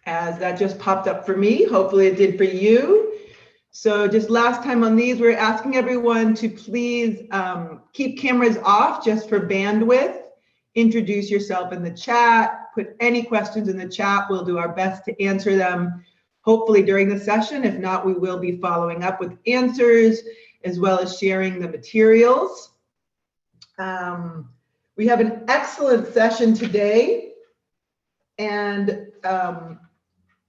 as that just popped up for me. Hopefully it did for you. So just last time on these, we're asking everyone to please keep cameras off just for bandwidth. Introduce yourself in the chat, put any questions in the chat. We'll do our best to answer them, hopefully during the session. If not, we will be following up with answers as well as sharing the materials. We have an excellent session today, and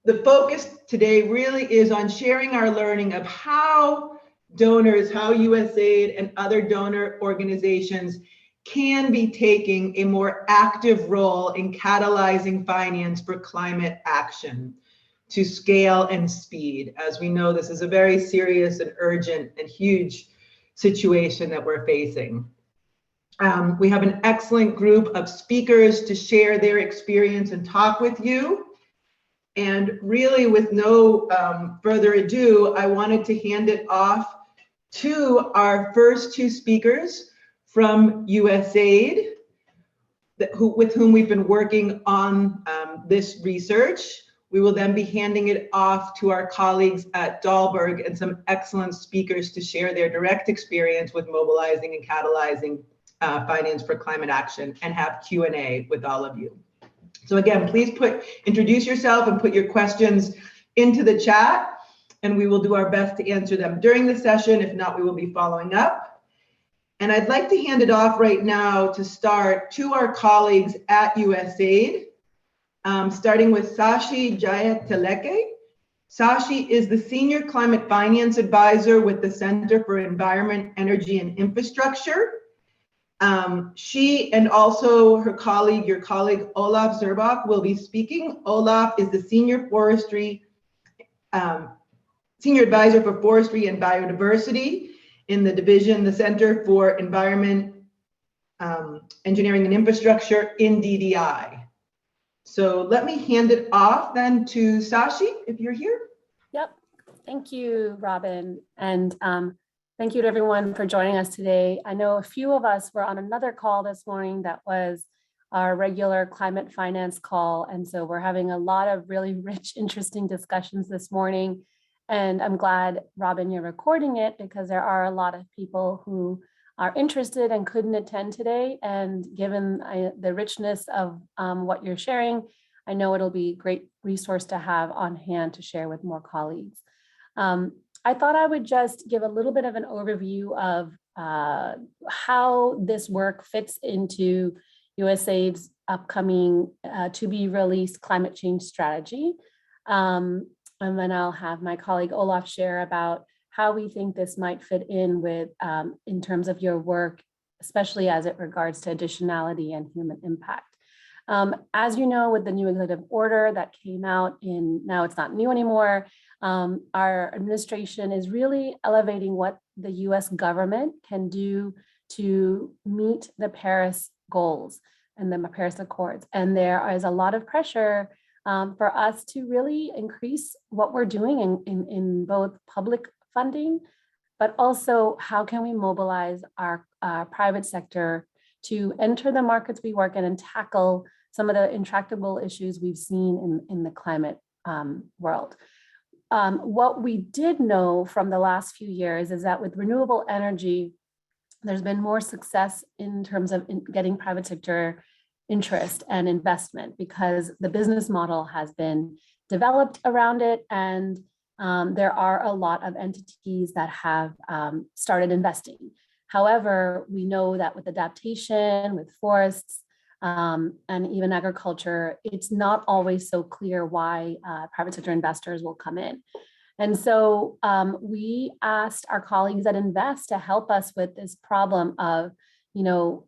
the focus today really is on sharing our learning of how donors, how USAID and other donor organizations can be taking a more active role in catalyzing finance for climate action to scale and speed. As we know, this is a very serious and urgent and huge situation that we're facing. We have an excellent group of speakers to share their experience and talk with you. And really, with no further ado, I wanted to hand it off to our first two speakers from USAID, with whom we've been working on this research. We will then be handing it off to our colleagues at Dahlberg and some excellent speakers to share their direct experience with mobilizing and catalyzing finance for climate action, and have Q&A with all of you. So again, please introduce yourself and put your questions into the chat, and we will do our best to answer them during the session. If not, we will be following up. And I'd like to hand it off right now to start to our colleagues at USAID, starting with Sashi Jayatileke. Sashi is the Senior Climate Finance Advisor with the Center for Environment, Energy, and Infrastructure. She and also her colleague, your colleague Olaf Zerbach, will be speaking. Olaf is the Senior Advisor for Forestry and Biodiversity in the division, the Center for Environment, Engineering and Infrastructure in DDI. So let me hand it off then to Sashi, if you're here. Yep, thank you, Robin. And thank you to everyone for joining us today. I know a few of us were on another call this morning that was our regular climate finance call. And so we're having a lot of really rich, interesting discussions this morning. And I'm glad, Robin, you're recording it, because there are a lot of people who are interested and couldn't attend today. And given the richness of what you're sharing, I know it'll be a great resource to have on hand to share with more colleagues. I thought I would just give a little bit of an overview of how this work fits into USAID's upcoming to be released climate change strategy. And then I'll have my colleague Olaf share about how we think this might fit in with in terms of your work, especially as it regards to additionality and human impact. As you know, with the new executive order that came out now it's not new anymore, our administration is really elevating what the US government can do to meet the Paris goals and the Paris Accords. And there is a lot of pressure for us to really increase what we're doing in both public funding, but also how can we mobilize our private sector to enter the markets we work in and tackle some of the intractable issues we've seen in the climate world. What we did know from the last few years is that with renewable energy, there's been more success in terms of getting private sector interest and investment, because the business model has been developed around it, and there are a lot of entities that have started investing. However, we know that with adaptation, with forests, and even agriculture, it's not always so clear why private sector investors will come in. And so we asked our colleagues at Invest to help us with this problem of,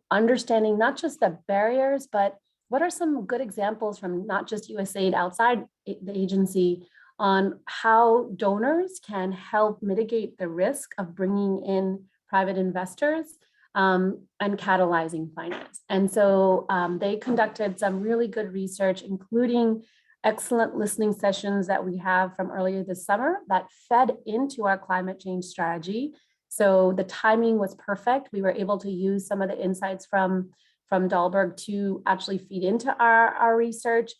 understanding not just the barriers, but what are some good examples from not just USAID outside the agency on how donors can help mitigate the risk of bringing in private investors and catalyzing finance. And so they conducted some really good research, including excellent listening sessions that we have from earlier this summer that fed into our climate change strategy. So the timing was perfect. We were able to use some of the insights from Dahlberg to actually feed into our research.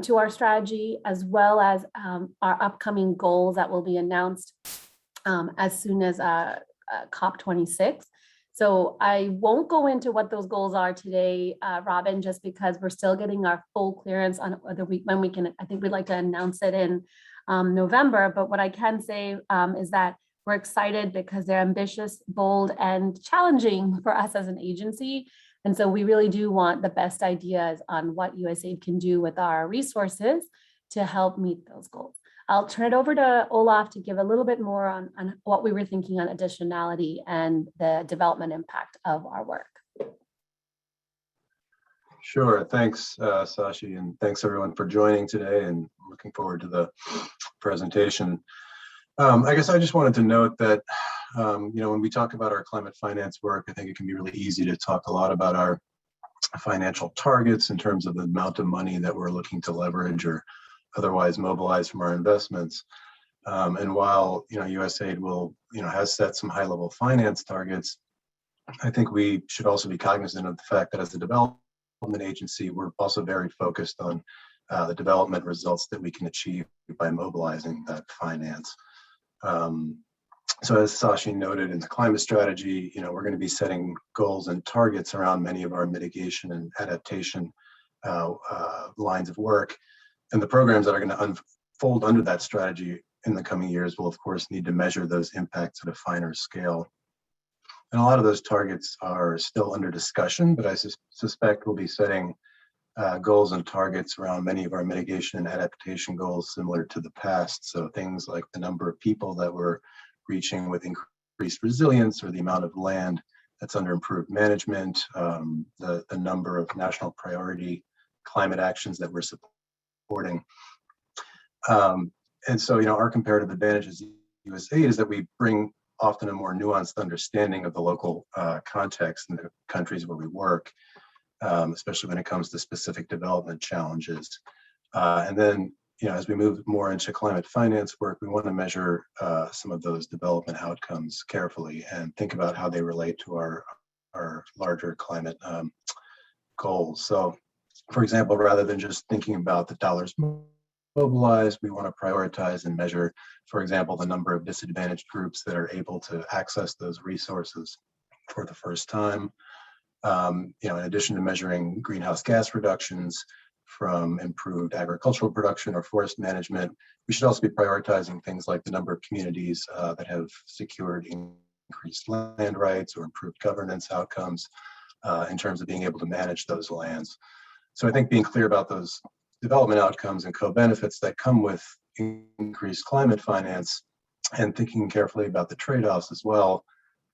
to our strategy, as well as our upcoming goals that will be announced as soon as COP26. So I won't go into what those goals are today, Robin, just because we're still getting our full clearance on whether when we can. I think we'd like to announce it in November. But what I can say is that we're excited because they're ambitious, bold, and challenging for us as an agency. And so we really do want the best ideas on what USAID can do with our resources to help meet those goals. I'll turn it over to Olaf to give a little bit more on what we were thinking on additionality and the development impact of our work. Sure, thanks Sashi, and thanks everyone for joining today, and looking forward to the presentation. I guess I just wanted to note that when we talk about our climate finance work, I think it can be really easy to talk a lot about our financial targets in terms of the amount of money that we're looking to leverage or otherwise mobilize from our investments. And while USAID will has set some high-level finance targets, I think we should also be cognizant of the fact that as a development agency, we're also very focused on the development results that we can achieve by mobilizing that finance. So as Sashi noted in the climate strategy, we're going to be setting goals and targets around many of our mitigation and adaptation lines of work. And the programs that are going to unfold under that strategy in the coming years will, of course, need to measure those impacts at a finer scale. And a lot of those targets are still under discussion, but I suspect we'll be setting goals and targets around many of our mitigation and adaptation goals similar to the past. So things like the number of people that we're reaching with increased resilience, or the amount of land that's under improved management, the number of national priority climate actions that we're supporting. And so, our comparative advantage as USAID is that we bring often a more nuanced understanding of the local context in the countries where we work, especially when it comes to specific development challenges. And then, as we move more into climate finance work, we want to measure some of those development outcomes carefully and think about how they relate to our larger climate goals. So, for example, rather than just thinking about the dollars mobilized, we want to prioritize and measure, for example, the number of disadvantaged groups that are able to access those resources for the first time. In addition to measuring greenhouse gas reductions from improved agricultural production or forest management, we should also be prioritizing things like the number of communities that have secured increased land rights or improved governance outcomes in terms of being able to manage those lands. So I think being clear about those development outcomes and co-benefits that come with increased climate finance, and thinking carefully about the trade-offs as well,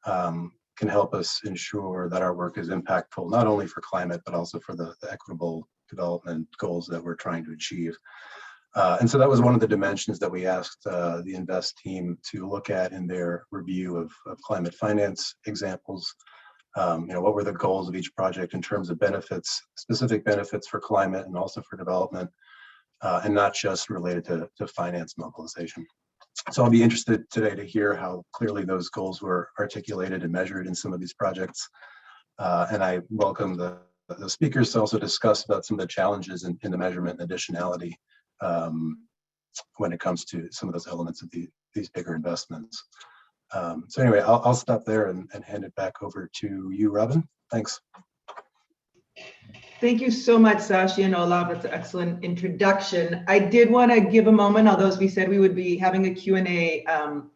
can help us ensure that our work is impactful, not only for climate, but also for the equitable development goals that we're trying to achieve. And so that was one of the dimensions that we asked the INVEST team to look at in their review of climate finance examples. What were the goals of each project in terms of benefits, specific benefits for climate and also for development, and not just related to finance mobilization. So I'll be interested today to hear how clearly those goals were articulated and measured in some of these projects. And I welcome the speakers to also discuss about some of the challenges in the measurement and additionality when it comes to some of those elements of these bigger investments. So anyway, I'll stop there and hand it back over to you, Robin. Thanks. Thank you so much, Sashi and Olaf. That's an excellent introduction. I did want to give a moment, although as we said we would be having a Q&A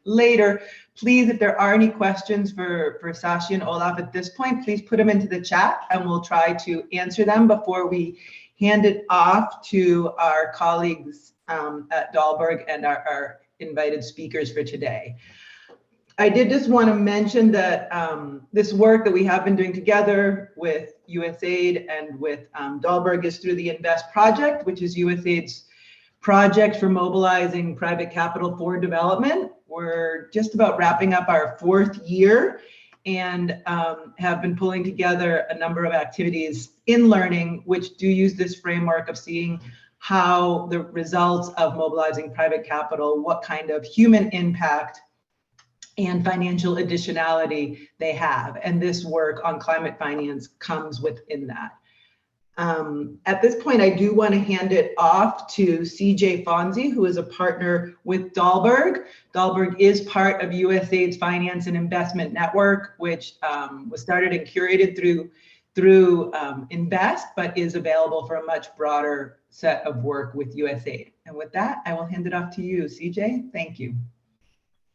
later. Please, if there are any questions for Sashi and Olaf at this point, please put them into the chat and we'll try to answer them before we hand it off to our colleagues at Dahlberg and our invited speakers for today. I did just want to mention that this work that we have been doing together with USAID and with Dahlberg is through the INVEST project, which is USAID's project for mobilizing private capital for development. We're just about wrapping up our 4th year and have been pulling together a number of activities in learning, which do use this framework of seeing how the results of mobilizing private capital, what kind of human impact and financial additionality they have. And this work on climate finance comes within that. At this point, I do want to hand it off to CJ Fonzie, who is a partner with Dahlberg. Dahlberg is part of USAID's Finance and Investment Network, which was started and curated through Invest, but is available for a much broader set of work with USAID. And with that, I will hand it off to you, CJ. Thank you.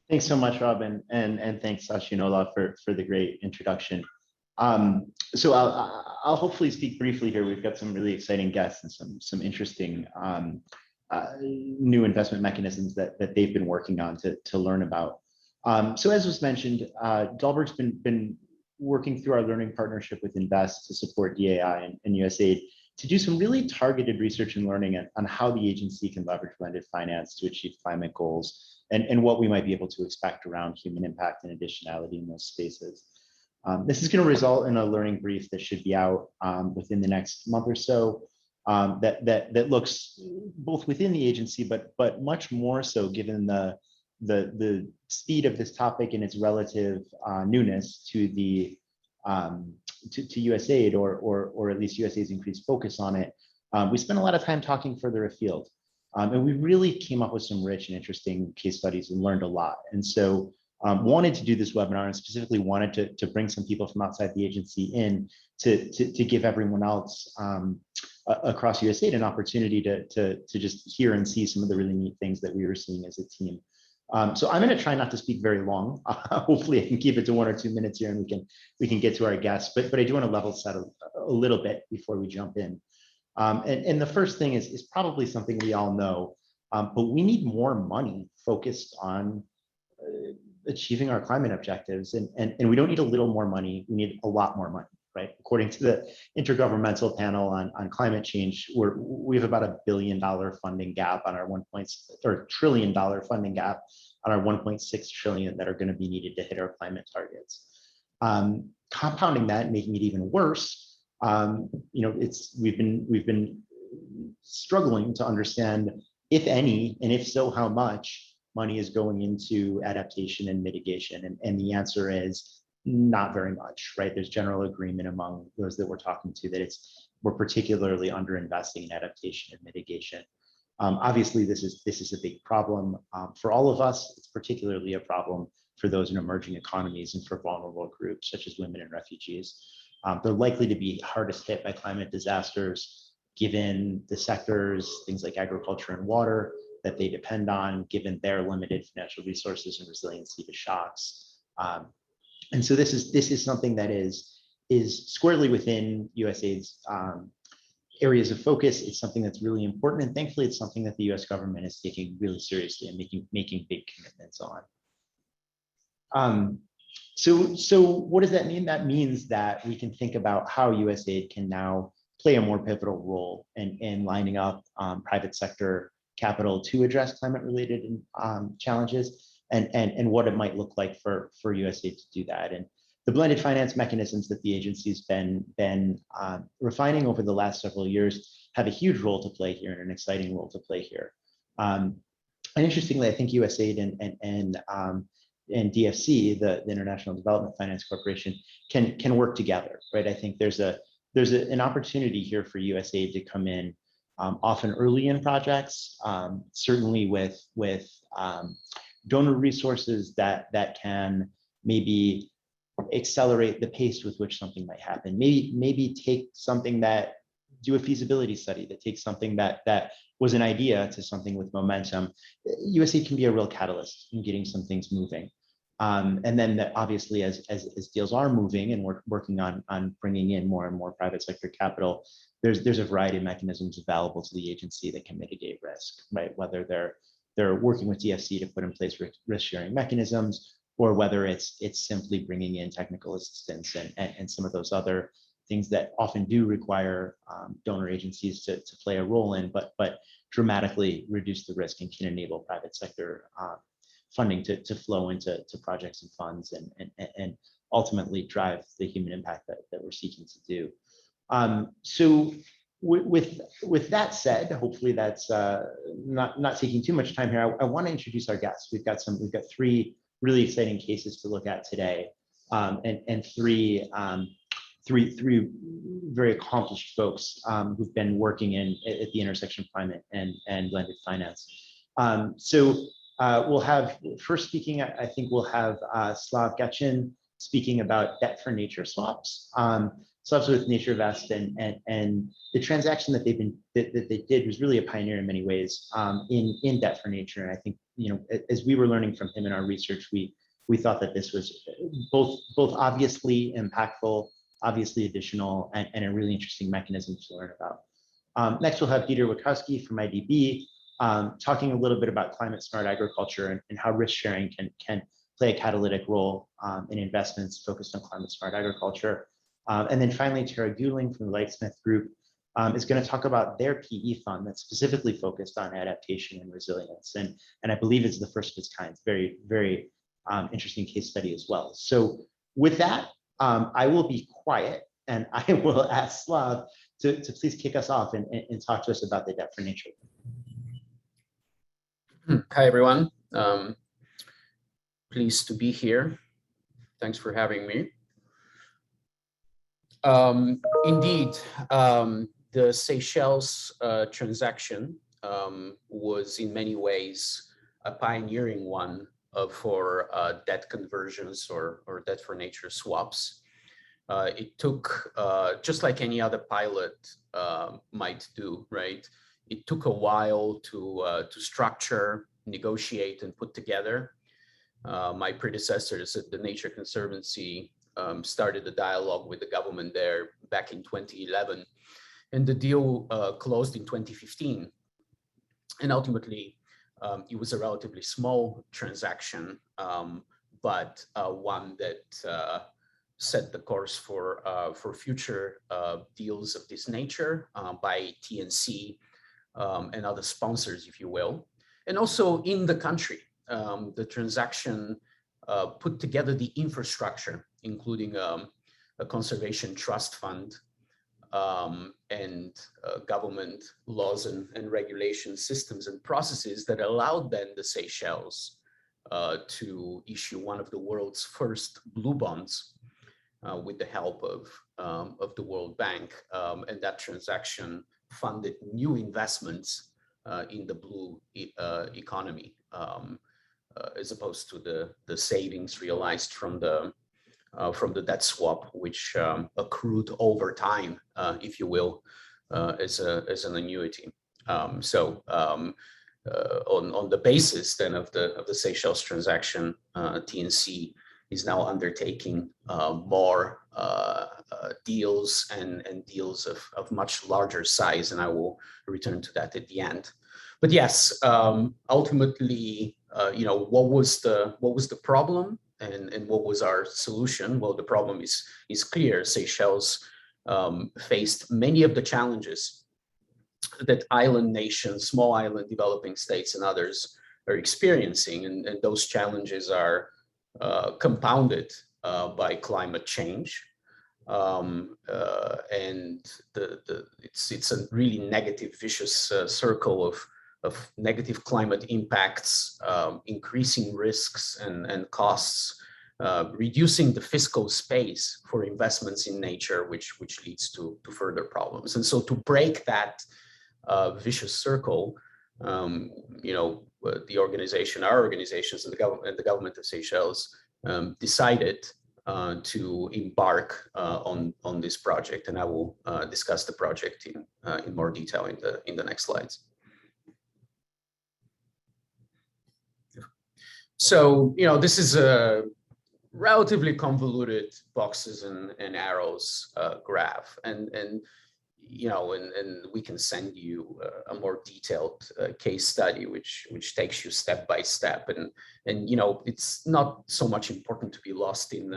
Thanks so much, Robin, and thanks, Sashi and Ola, for the great introduction. So I'll hopefully speak briefly here. We've got some really exciting guests and some interesting new investment mechanisms that they've been working on to learn about. So as was mentioned, Dahlberg's been working through our learning partnership with Invest to support DAI and USAID to do some really targeted research and learning on how the agency can leverage blended finance to achieve climate goals and what we might be able to expect around human impact and additionality in those spaces. This is going to result in a learning brief that should be out within the next month or so that looks both within the agency, but much more so given the speed of this topic and its relative newness to the to USAID or at least USAID's increased focus on it. We spent a lot of time talking further afield, and we really came up with some rich and interesting case studies and learned a lot. And so wanted to do this webinar and specifically wanted to bring some people from outside the agency in to give everyone else across USAID an opportunity to just hear and see some of the really neat things that we were seeing as a team. So I'm going to try not to speak very long. Hopefully I can keep it to 1 or 2 minutes here and we can get to our guests, but I do want to level set a little bit before we jump in. And the first thing is probably something we all know, but we need more money focused on achieving our climate objectives. And we don't need a little more money, we need a lot more money, right? According to the Intergovernmental Panel on Climate Change, we have about $1 billion funding gap on our $1 trillion funding gap on our 1.6 trillion that are going to be needed to hit our climate targets. Compounding that and making it even worse, we've been struggling to understand if any, and if so, how much money is going into adaptation and mitigation, and the answer is not very much, right? There's general agreement among those that we're talking to that we're particularly underinvesting in adaptation and mitigation. Obviously, this is a big problem for all of us. It's particularly a problem for those in emerging economies and for vulnerable groups such as women and refugees. They're likely to be hardest hit by climate disasters, given the sectors, things like agriculture and water, that they depend on, given their limited financial resources and resiliency to shocks. And so this is something that is squarely within USAID's areas of focus. It's something that's really important, and thankfully, it's something that the U.S. government is taking really seriously and making big commitments on. So what does that mean? That means that we can think about how USAID can now play a more pivotal role in lining up private sector capital to address climate-related challenges, and what it might look like for USAID to do that. And the blended finance mechanisms that the agency's been refining over the last several years have a huge role to play here and an exciting role to play here. And interestingly, I think USAID and DFC, the International Development Finance Corporation, can work together, right? I think there's an opportunity here for USAID to come in often early in projects, certainly with donor resources that can maybe accelerate the pace with which something might happen. Maybe take something do a feasibility study that takes something that was an idea to something with momentum. USAID can be a real catalyst in getting some things moving. And then obviously as deals are moving and we're working on bringing in more and more private sector capital, there's a variety of mechanisms available to the agency that can mitigate risk, right? Whether they're working with DFC to put in place risk sharing mechanisms, or whether it's simply bringing in technical assistance and some of those other things that often do require donor agencies to play a role in, but dramatically reduce the risk and can enable private sector funding to flow into projects and funds and ultimately drive the human impact that we're seeking to do. So with that said, hopefully that's not taking too much time here. I want to introduce our guests. We've got 3 really exciting cases to look at today, and 3 three very accomplished folks who've been working at the intersection of climate and blended finance. We'll have, first speaking, I think we'll have Slav Gachin speaking about debt for nature swaps. Slav's with NatureVest, and the transaction that they did was really a pioneer in many ways in debt for nature. And I think, you know, as we were learning from him in our research, we thought that this was both obviously impactful, obviously additional, and a really interesting mechanism to learn about. Next, we'll have Dieter Wachowski from IDB talking a little bit about climate smart agriculture and how risk sharing can play a catalytic role in investments focused on climate smart agriculture. And then finally, Tara Gillian from the Lightsmith Group is going to talk about their PE fund that's specifically focused on adaptation and resilience. And I believe it's the first of its kind. Very, very interesting case study as well. So with that, I will be quiet and I will ask Slav to please kick us off and talk to us about the debt for nature. Hi, everyone. Pleased to be here. Thanks for having me. Indeed, the Seychelles transaction was in many ways a pioneering one for debt conversions or debt for nature swaps. It took, just like any other pilot might do, right? It took a while to structure, negotiate, and put together. My predecessors at the Nature Conservancy started the dialogue with the government there back in 2011, and the deal closed in 2015. And ultimately, it was a relatively small transaction, but one that set the course for future deals of this nature by TNC and other sponsors, if you will. And also in the country, the transaction put together the infrastructure, including a conservation trust fund and government laws and regulation systems and processes that allowed then the Seychelles to issue one of the world's first blue bonds with the help of the World Bank. And that transaction funded new investments in the blue economy, as opposed to the savings realized from the debt swap, which accrued over time, if you will, as an annuity. So on the basis then of the Seychelles transaction, TNC is now undertaking more deals and deals of much larger size, and I will return to that at the end. But yes, ultimately, you know, what was the problem and what was our solution? Well, the problem is clear. Seychelles faced many of the challenges that island nations, small island developing states, and others are experiencing, and those challenges are compounded by climate change, and it's a really negative, vicious circle of negative climate impacts, increasing risks and costs, reducing the fiscal space for investments in nature, which leads to further problems. And so to break that vicious circle, you know, the organization, our organizations, and the government of Seychelles decided to embark on this project, and I will discuss the project in more detail in the next slides. So, you know, this is a relatively convoluted boxes and arrows graph, and you know, and we can send you a more detailed case study, which takes you step by step, and you know, it's not so much important to be lost in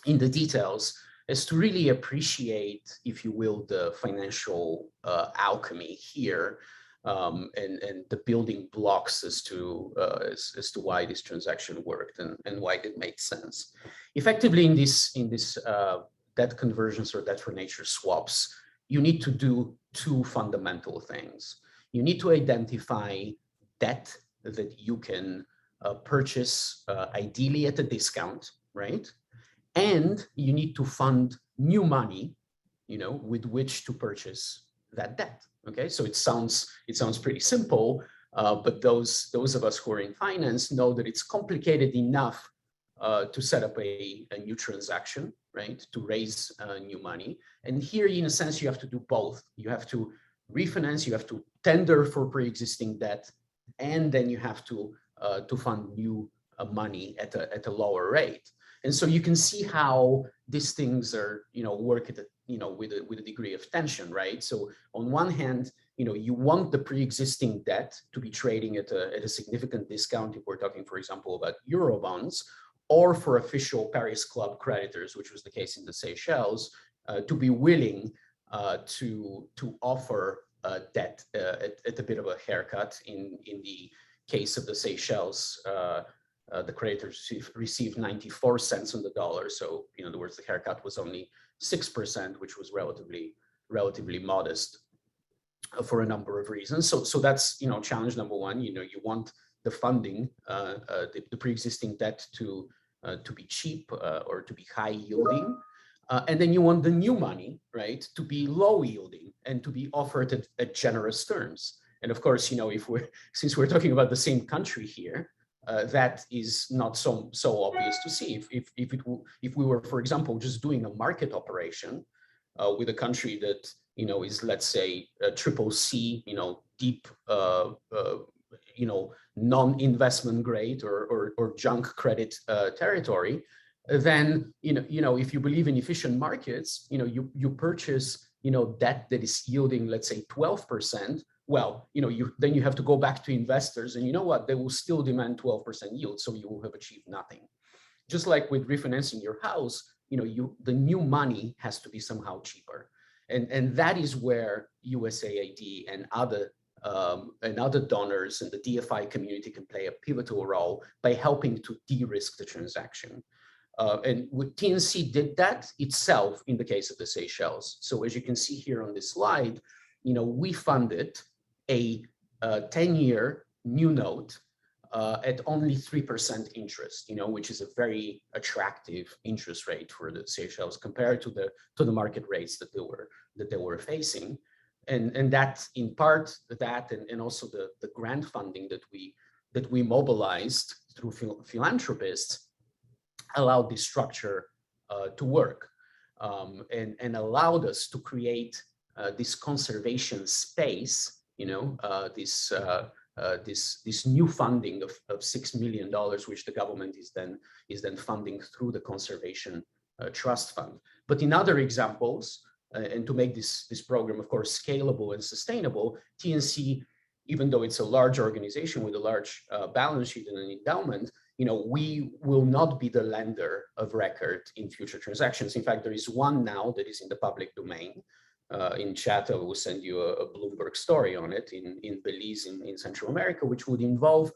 the details as to really appreciate, if you will, the financial alchemy here, and the building blocks as to why this transaction worked and why it made sense. Effectively, in this debt conversions or debt for nature swaps, you need to do two fundamental things. You need to identify debt that you can purchase ideally at a discount, right? and you need to fund new money, with which to purchase that debt. Okay, so it sounds pretty simple, but those of us who are in finance know that it's complicated enough to set up a new transaction, right? To raise new money. And here, in a sense, you have to do both. You have to refinance, you have to tender for pre-existing debt, and then you have to fund new money at a lower rate. And so you can see how these things are, work at with a degree of tension, right? So on one hand, you want the pre-existing debt to be trading at a significant discount if we're talking, for example, about Euro bonds, or for official Paris Club creditors, which was the case in the Seychelles, to be willing to offer debt at a bit of a haircut. In the case of the Seychelles, the creditors received 94 cents on the dollar. So, in other words, the haircut was only 6%, which was relatively modest for a number of reasons. So that's, challenge number one. You want the funding, the pre-existing debt to be cheap or to be high yielding. And then you want the new money, right, to be low yielding and to be offered at generous terms. And of course, since we're talking about the same country here, that is not so obvious to see. If we were, for example, just doing a market operation with a country that is, let's say, a triple C, deep, non-investment grade or junk credit territory, then if you believe in efficient markets, you purchase debt that is yielding, let's say, 12%. Well, then you have to go back to investors, and you know what? They will still demand 12% yield, so you will have achieved nothing. Just like with refinancing your house, the new money has to be somehow cheaper, and that is where USAID and other donors and the DFI community can play a pivotal role by helping to de-risk the transaction. And TNC did that itself in the case of the Seychelles. So as you can see here on this slide, we funded a 10-year new note at only 3% interest, which is a very attractive interest rate for the Seychelles compared to the market rates that they were facing. And that, in part, and also the grant funding that we mobilized through philanthropists allowed this structure to work, and allowed us to create this conservation space, this new funding of $6 million, which the government is then funding through the conservation trust fund. But in other examples, and to make this program, of course, scalable and sustainable, TNC, even though it's a large organization with a large balance sheet and an endowment, we will not be the lender of record in future transactions. In fact, there is one now that is in the public domain. In chat, I will send you a Bloomberg story on it in Belize in Central America, which would involve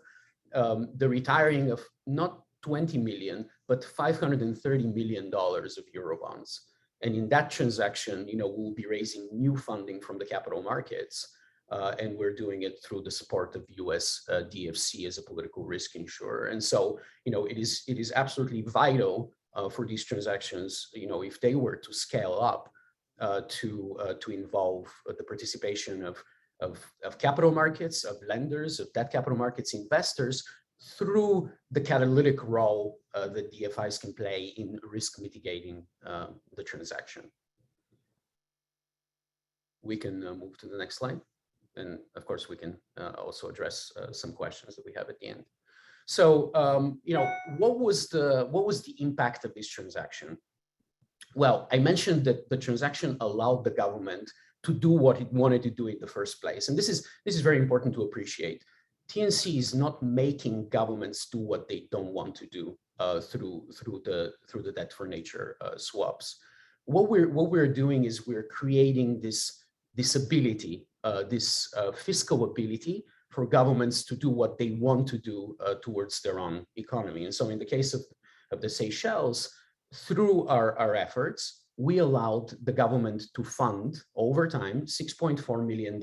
the retiring of not 20 million, but $530 million of Eurobonds. And in that transaction, we'll be raising new funding from the capital markets, and we're doing it through the support of US DFC as a political risk insurer. And so, it is absolutely vital for these transactions, if they were to scale up, to involve the participation of capital markets, of lenders, of debt capital markets investors, through the catalytic role that DFIs can play in risk mitigating the transaction. We can move to the next slide. And of course, we can also address some questions that we have at the end. So, what was the impact of this transaction? Well, I mentioned that the transaction allowed the government to do what it wanted to do in the first place. And this is very important to appreciate. TNC is not making governments do what they don't want to do through the debt for nature swaps. What we're doing is we're creating this ability, this fiscal ability for governments to do what they want to do towards their own economy. And so in the case of the Seychelles, through our efforts, we allowed the government to fund over time $6.4 million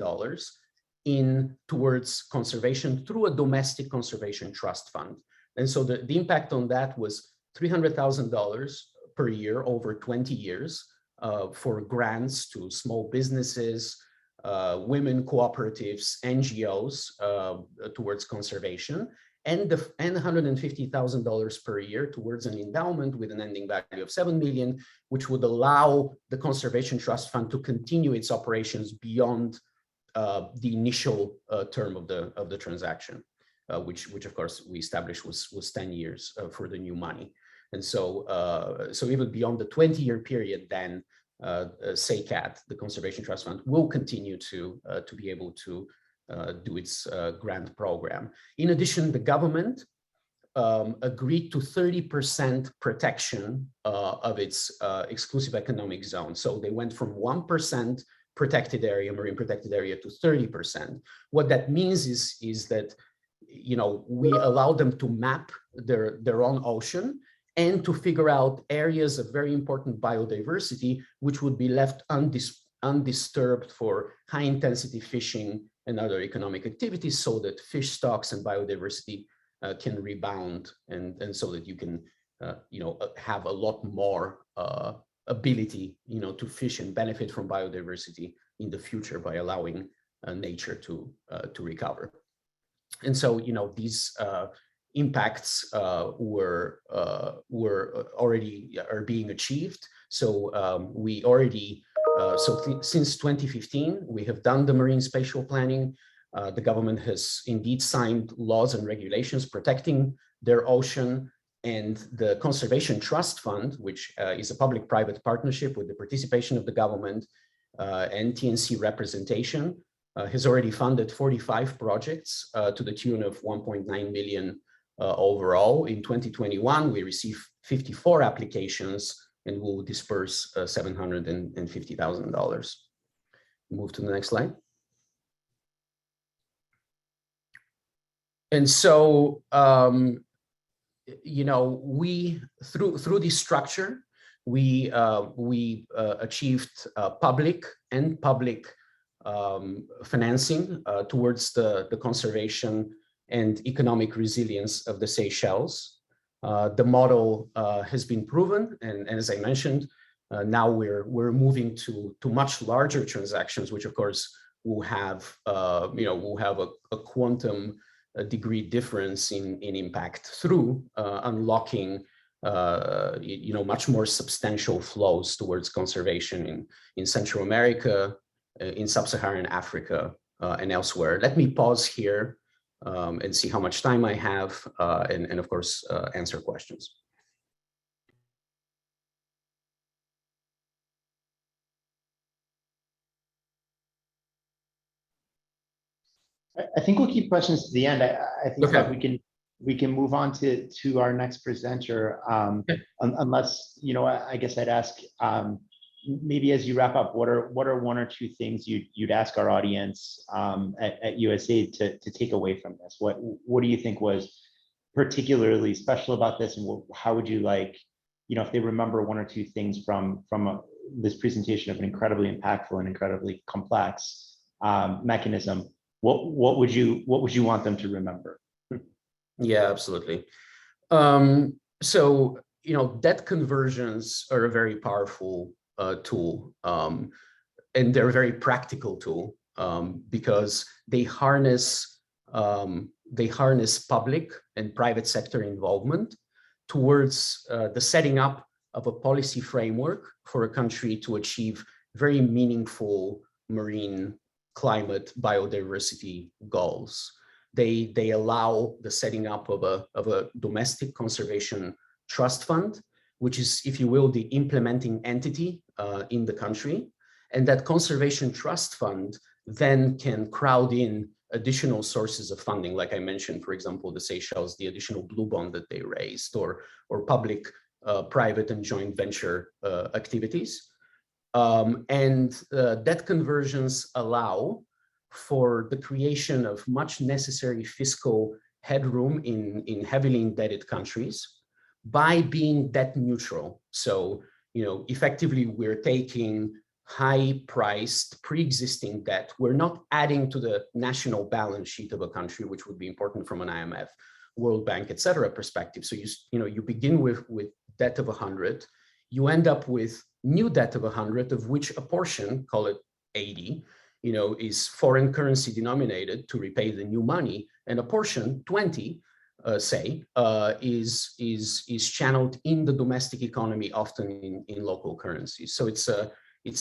towards conservation through a domestic conservation trust fund. And so the impact on that was $300,000 per year over 20 years for grants to small businesses, women cooperatives, NGOs towards conservation, and $150,000 per year towards an endowment with an ending value of $7 million, which would allow the Conservation Trust Fund to continue its operations beyond the initial term of the transaction, which of course we established was 10 years for the new money. And so even beyond the 20-year period, then SACAT, the Conservation Trust Fund, will continue to be able to do its grant program. In addition, the government agreed to 30% protection of its exclusive economic zone. So they went from 1% protected area, marine protected area, to 30%. What that means is that, you know, we allow them to map their own ocean and to figure out areas of very important biodiversity, which would be left undisturbed for high intensity fishing and other economic activities, so that fish stocks and biodiversity can rebound, and so that you can, you know, have a lot more ability, you know, to fish and benefit from biodiversity in the future by allowing nature to recover. And so, you know, these impacts were already are being achieved. So we already, since 2015, we have done the marine spatial planning. The government has indeed signed laws and regulations protecting their ocean, and the Conservation Trust Fund, which is a public-private partnership with the participation of the government and TNC representation, has already funded 45 projects to the tune of 1.9 million overall. In 2021, we received 54 applications and will disperse $750,000. Move to the next slide. And so, you know, we through this structure, we achieved public financing towards the conservation and economic resilience of the Seychelles. The model has been proven, and as I mentioned, now we're moving to much larger transactions, which of course will have will have a quantum degree difference in impact through unlocking much more substantial flows towards conservation in Central America, in Sub-Saharan Africa, and elsewhere. Let me pause here and see how much time I have, and of course answer questions. I think we'll keep questions to the end. I think Okay. that we can move on to our next presenter, unless, you know, I guess I'd ask, maybe as you wrap up, what are one or two things you'd ask our audience at USAID to take away from this? What do you think was particularly special about this, and how would you like, you know, if they remember one or two things from this presentation of an incredibly impactful and incredibly complex mechanism, what would you want them to remember? Yeah, absolutely. So, you know, debt conversions are a very powerful tool, and they're a very practical tool because they harness public and private sector involvement towards the setting up of a policy framework for a country to achieve very meaningful marine climate biodiversity goals. They allow the setting up of a domestic conservation trust fund, which is, if you will, the implementing entity in the country. And that conservation trust fund then can crowd in additional sources of funding, like I mentioned, for example, the Seychelles, the additional blue bond that they raised, or public, private and joint venture activities. And debt conversions allow for the creation of much necessary fiscal headroom in heavily indebted countries by being debt neutral. So, you know, effectively, we're taking high-priced pre-existing debt. We're not adding to the national balance sheet of a country, which would be important from an IMF, World Bank, et cetera, perspective. So you begin with debt of 100. you end up with new debt of 100, of which a portion, call it 80, is foreign currency denominated to repay the new money, and a portion, 20, is channeled in the domestic economy, often in local currency. So it's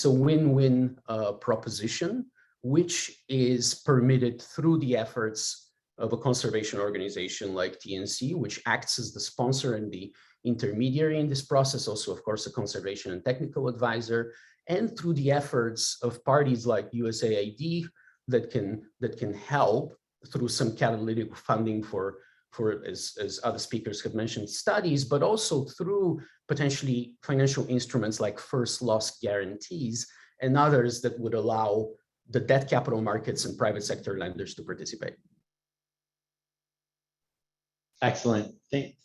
a win-win proposition, which is permitted through the efforts of a conservation organization like TNC, which acts as the sponsor and the intermediary in this process, also, of course, a conservation and technical advisor, and through the efforts of parties like USAID that can help through some catalytic funding for as other speakers have mentioned, studies, but also through potentially financial instruments like first loss guarantees and others that would allow the debt capital markets and private sector lenders to participate. Excellent.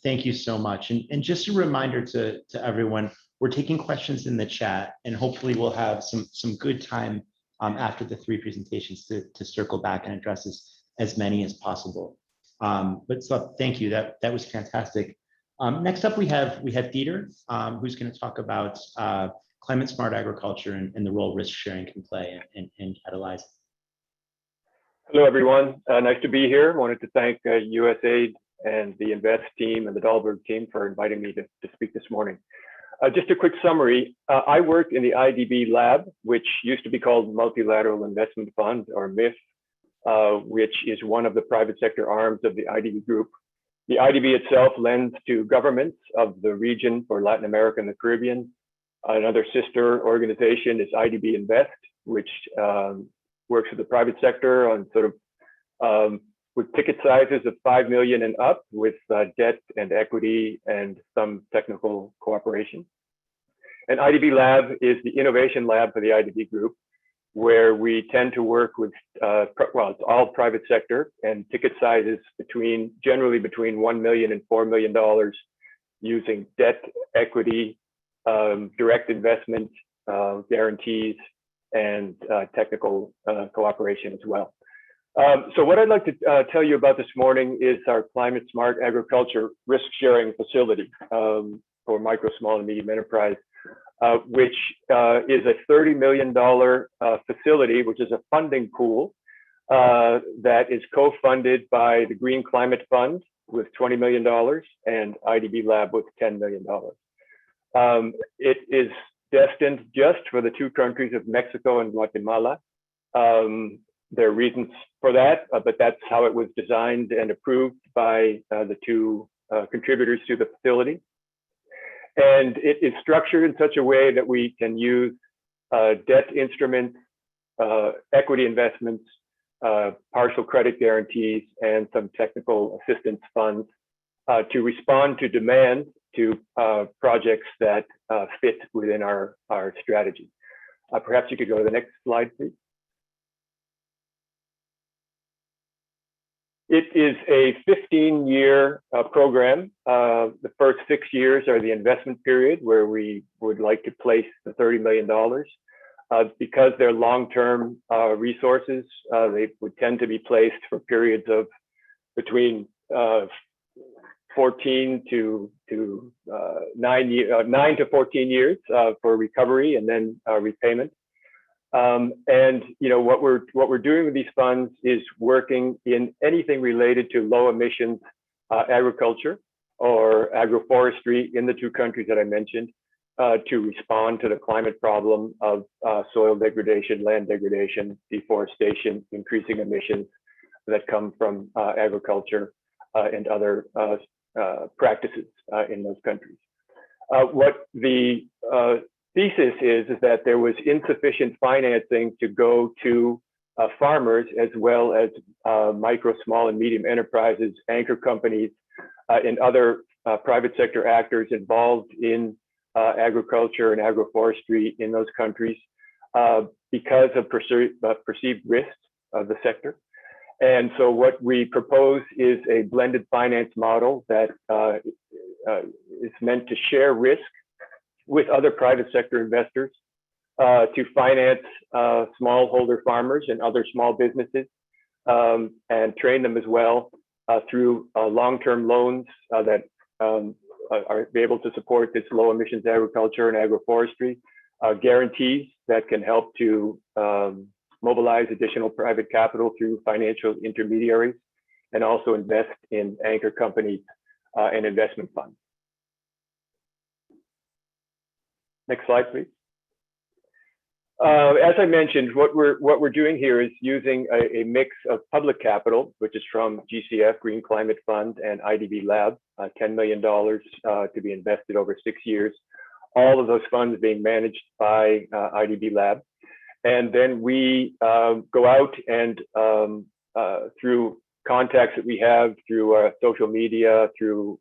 Thank you so much. And just a reminder to everyone, we're taking questions in the chat, and hopefully we'll have some good time after the three presentations to circle back and address as many as possible. But so thank you. That was fantastic. Next up, we have Dieter, who's going to talk about climate smart agriculture and the role risk sharing can play in catalyzing. Hello, everyone. Nice to be here. I wanted to thank USAID and the INVEST team and the Dahlberg team for inviting me to speak this morning. Just a quick summary. I work in the IDB lab, which used to be called Multilateral Investment Fund, or MIF, which is one of the private sector arms of the IDB group. The IDB itself lends to governments of the region for Latin America and the Caribbean. Another sister organization is IDB Invest, which works with the private sector on sort of with ticket sizes of 5 million and up, with debt and equity and some technical cooperation. And IDB Lab is the innovation lab for the IDB group, where we tend to work with, well, it's all private sector, and ticket sizes generally between $1 million and $4 million, using debt, equity, direct investment, guarantees, and technical cooperation as well. So what I'd like to tell you about this morning is our climate smart agriculture risk sharing facility for micro, small, and medium enterprise, which is a $30 million facility, which is a funding pool that is co-funded by the Green Climate Fund with $20 million and IDB Lab with $10 million. It is destined just for the two countries of Mexico and Guatemala. There are reasons for that, but that's how it was designed and approved by the two contributors to the facility. And it is structured in such a way that we can use debt instruments, equity investments, partial credit guarantees, and some technical assistance funds to respond to demand to projects that fit within our strategy. Perhaps you could go to the next slide, please. It is a 15-year program. The first 6 years are the investment period, where we would like to place the $30 million. Because they're long-term resources, they would tend to be placed for periods of between 9 to 14 years for recovery and then repayment. And what we're doing with these funds is working in anything related to low emissions agriculture or agroforestry in the two countries that I mentioned, to respond to the climate problem of soil degradation, land degradation, deforestation, increasing emissions that come from agriculture and other practices in those countries. What the thesis is that there was insufficient financing to go to farmers, as well as micro, small, and medium enterprises, anchor companies, and other private sector actors involved in agriculture and agroforestry in those countries because of perceived risks of the sector. And so what we propose is a blended finance model that is meant to share risk with other private sector investors to finance smallholder farmers and other small businesses, and train them as well through long-term loans that are able to support this low emissions agriculture and agroforestry, guarantees that can help to mobilize additional private capital through financial intermediaries, and also invest in anchor companies and investment funds. Next slide, please. As I mentioned, what we're doing here is using a mix of public capital, which is from GCF, Green Climate Fund, and IDB Lab, $10 million to be invested over 6 years. All of those funds being managed by IDB Lab. And then we go out and through contacts that we have, through social media, through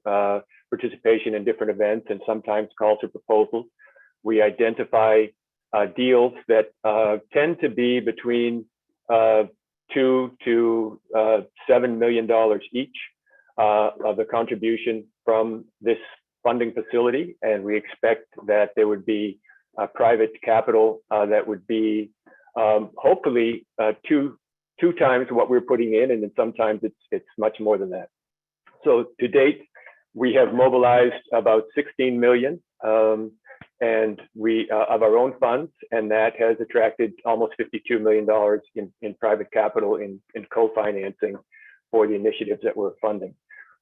participation in different events, and sometimes calls for proposals, we identify deals that tend to be between $2 to $7 million each of the contribution from this funding facility. And we expect that there would be private capital that would be hopefully two times what we're putting in, and then sometimes it's much more than that. So to date, we have mobilized about 16 million and we of our own funds, and that has attracted almost $52 million in private capital in co-financing for the initiatives that we're funding.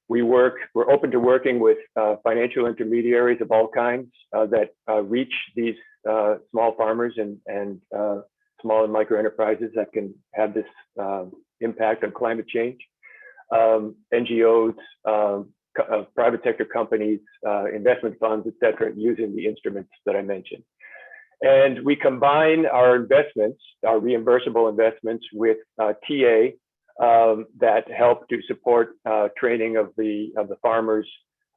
We're open to working with financial intermediaries of all kinds that reach these small farmers and small and micro enterprises that can have this impact on climate change. NGOs, private sector companies, investment funds, et cetera, using the instruments that I mentioned. And we combine our investments, our reimbursable investments, with TA that help to support training of the farmers,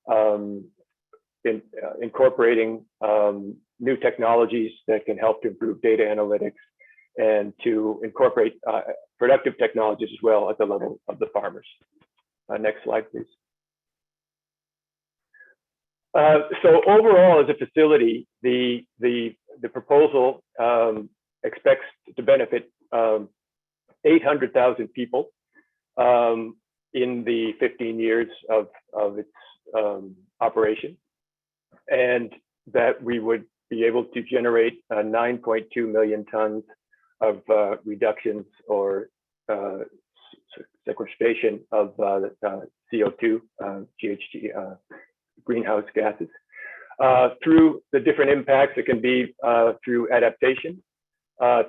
in incorporating new technologies that can help to improve data analytics, and to incorporate productive technologies as well at the level of the farmers. Next slide, please. So overall, as a facility, the proposal expects to benefit 800,000 people in the 15 years of its operation, and that we would be able to generate 9.2 million tons of reductions or sequestration of CO2, GHG, greenhouse gases, through the different impacts. It can be through adaptation,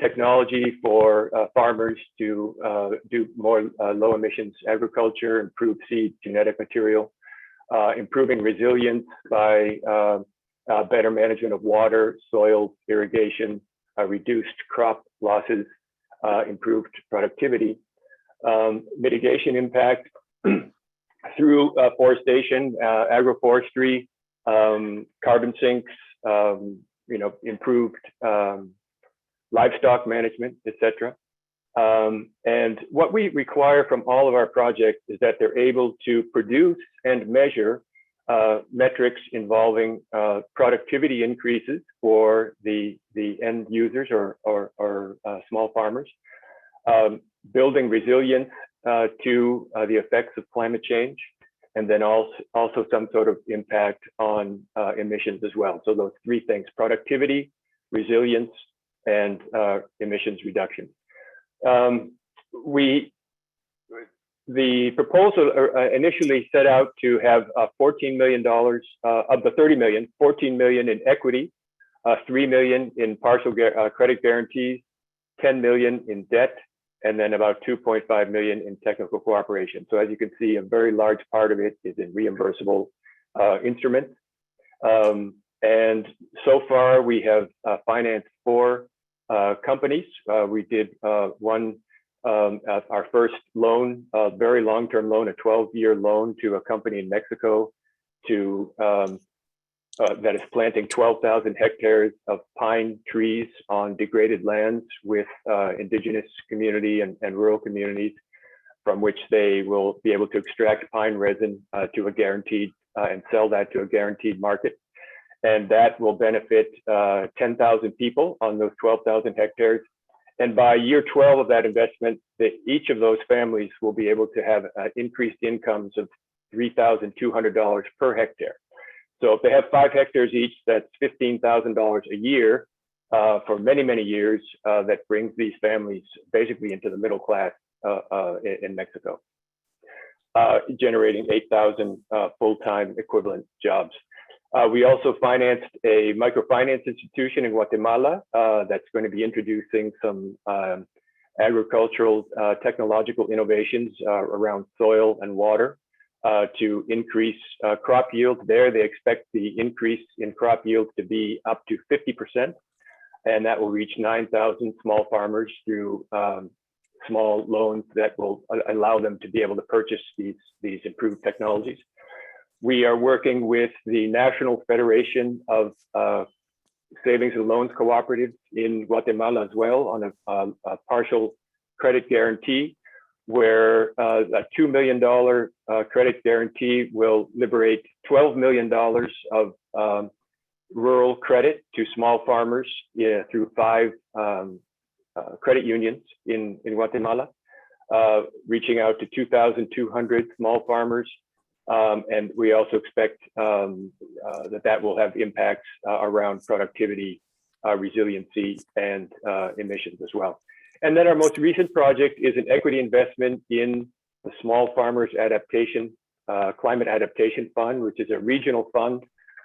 technology for farmers to do more low emissions agriculture, improve seed genetic material, improving resilience by better management of water, soil, irrigation, reduced crop losses, improved productivity, mitigation impact through forestation, agroforestry, carbon sinks, improved livestock management, etc. And what we require from all of our projects is that they're able to produce and measure metrics involving productivity increases for the end users or small farmers, building resilience to the effects of climate change, and then also some sort of impact on emissions as well. So those three things: productivity, resilience, and emissions reduction. The proposal initially set out to have $14 million of the 30 million, 14 million in equity, 3 million in partial credit guarantees, 10 million in debt, and then about 2.5 million in technical cooperation. So as you can see, a very large part of it is in reimbursable instruments. And so far, we have financed 4 companies. We did one, our first loan, a very long-term loan, a 12-year loan to a company in Mexico to that is planting 12,000 hectares of pine trees on degraded lands with indigenous community and rural communities, from which they will be able to extract pine resin to a guaranteed and sell that to a guaranteed market. And that will benefit 10,000 people on those 12,000 hectares. And by year 12 of that investment, each of those families will be able to have increased incomes of $3,200 per hectare. So if they have 5 hectares each, that's $15,000 a year for many, many years. That brings these families basically into the middle class in Mexico, generating 8,000 full-time equivalent jobs. We also financed a microfinance institution in Guatemala that's going to be introducing some agricultural technological innovations around soil and water to increase crop yields there. They expect the increase in crop yields to be up to 50%, and that will reach 9,000 small farmers through small loans that will allow them to be able to purchase these improved technologies. We are working with the National Federation of Savings and Loans Cooperatives in Guatemala as well on a partial credit guarantee, where a $2 million credit guarantee will liberate $12 million of rural credit to small farmers through 5 credit unions in Guatemala, reaching out to 2,200 small farmers. And we also expect that will have impacts around productivity, resiliency, and emissions as well. And then our most recent project is an equity investment in the Small Farmers Adaptation, Climate Adaptation Fund, which is a regional fund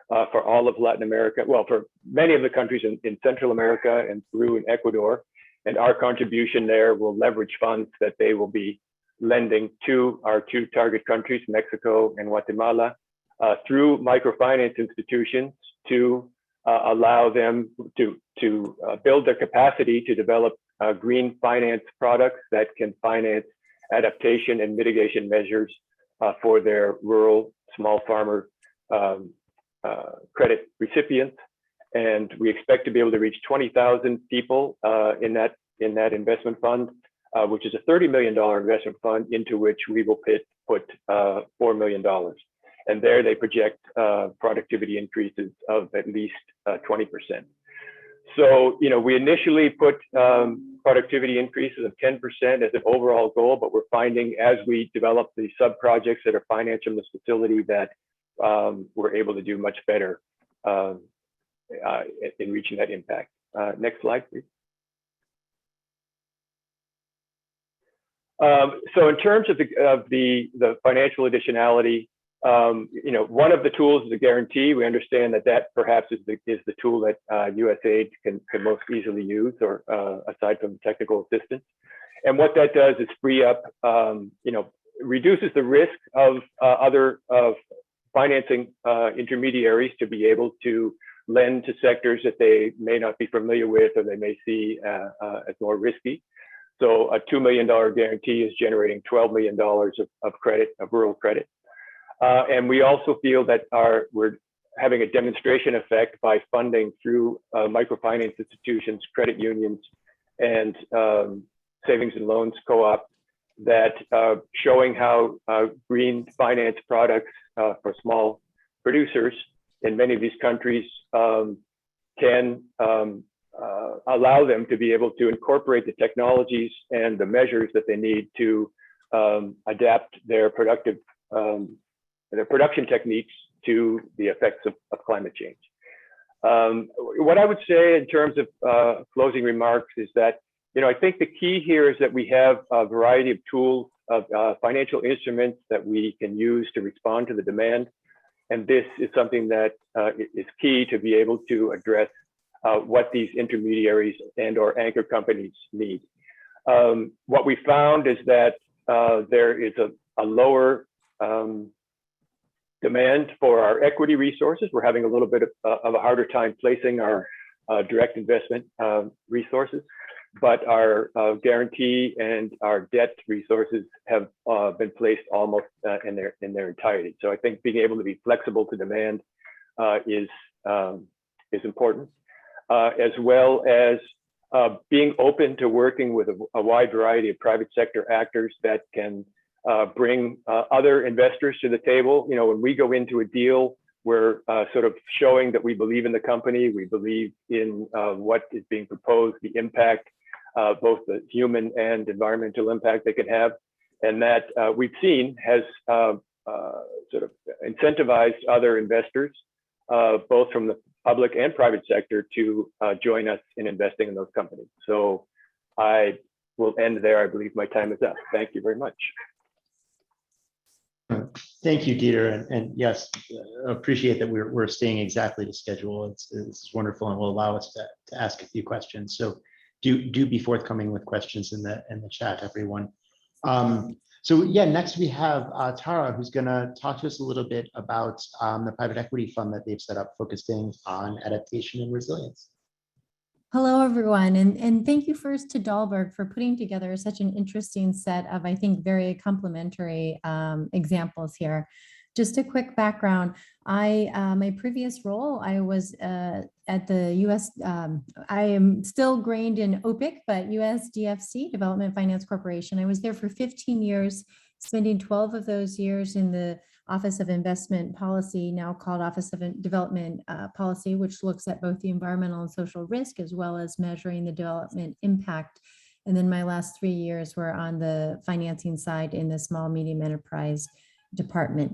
for all of Latin America, well, for many of the countries in Central America and Peru and Ecuador. And our contribution there will leverage funds that they will be lending to our 2 target countries, Mexico and Guatemala, through microfinance institutions to allow them to build their capacity to develop green finance products that can finance adaptation and mitigation measures for their rural small farmer credit recipients. And we expect to be able to reach 20,000 people in that investment fund, which is a $30 million investment fund into which we will put $4 million. And there they project productivity increases of at least 20%. So, we initially put productivity increases of 10% as an overall goal, but we're finding as we develop the sub-projects that are financed in this facility that we're able to do much better in reaching that impact. Next slide, please. So in terms of the financial additionality, one of the tools is a guarantee. We understand that perhaps is the tool that USAID can most easily use, or aside from technical assistance. And what that does is free up, reduces the risk of other financing intermediaries to be able to lend to sectors that they may not be familiar with or they may see as more risky. So a $2 million guarantee is generating $12 million of credit, of rural credit. And we also feel that we're having a demonstration effect by funding through microfinance institutions, credit unions, and savings and loans co-op, that showing how green finance products for small producers in many of these countries can allow them to be able to incorporate the technologies and the measures that they need to adapt their production techniques to the effects of climate change. What I would say in terms of closing remarks is that, I think the key here is that we have a variety of tools, of financial instruments that we can use to respond to the demand. And this is something that is key to be able to address what these intermediaries and or anchor companies need. What we found is that there is a lower demand for our equity resources. We're having a little bit of a harder time placing our direct investment resources, but our guarantee and our debt resources have been placed almost in their entirety. So I think being able to be flexible to demand is important, as well as being open to working with a wide variety of private sector actors that can bring other investors to the table. When we go into a deal, we're sort of showing that we believe in the company, we believe in what is being proposed, the impact, both the human and environmental impact they can have, and that we've seen has sort of incentivized other investors both from the public and private sector to join us in investing in those companies. So I will end there. I believe my time is up. Thank you very much. Thank you, Dieter. And yes, appreciate that we're staying exactly to schedule. It's wonderful and will allow us to ask a few questions. So do be forthcoming with questions in the chat, everyone. So yeah, next we have Tara, who's going to talk to us a little bit about the private equity fund that they've set up, focusing on adaptation and resilience. Hello, everyone, and thank you first to Dahlberg for putting together such an interesting set of, I think, very complementary examples here. Just a quick background. My previous role, I was at the US, I am still grained in OPIC, but USDFC, Development Finance Corporation. I was there for 15 years, spending 12 of those years in the Office of Investment Policy, now called Office of Development Policy, which looks at both the environmental and social risk, as well as measuring the development impact. And then my last 3 years were on the financing side in the small medium enterprise department.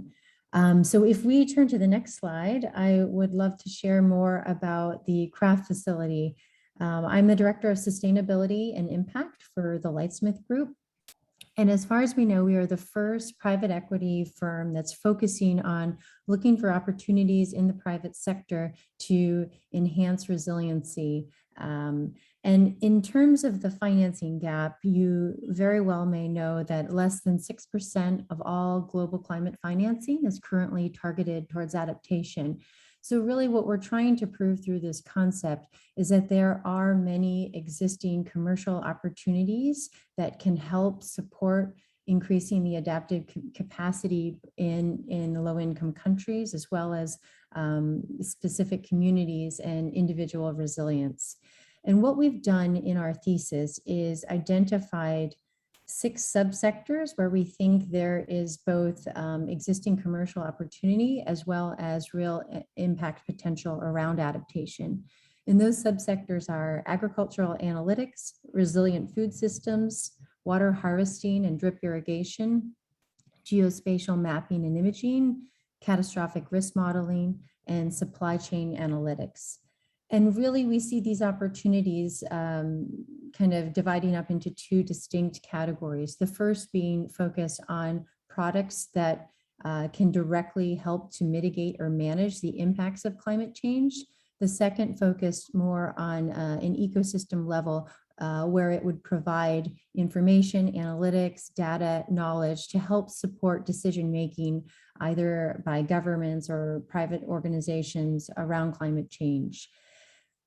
So if we turn to the next slide, I would love to share more about the craft facility. I'm the Director of Sustainability and Impact for the Lightsmith Group. And as far as we know, we are the first private equity firm that's focusing on looking for opportunities in the private sector to enhance resiliency. And in terms of the financing gap, you very well may know that less than 6% of all global climate financing is currently targeted towards adaptation. So really what we're trying to prove through this concept is that there are many existing commercial opportunities that can help support increasing the adaptive capacity in low-income countries, as well as specific communities and individual resilience. And what we've done in our thesis is identified 6 subsectors where we think there is both existing commercial opportunity as well as real impact potential around adaptation. And those subsectors are agricultural analytics, resilient food systems, water harvesting and drip irrigation, geospatial mapping and imaging, catastrophic risk modeling, and supply chain analytics. And really, we see these opportunities kind of dividing up into 2 distinct categories. The first being focused on products that can directly help to mitigate or manage the impacts of climate change. The second focused more on an ecosystem level where it would provide information, analytics, data, knowledge to help support decision-making either by governments or private organizations around climate change.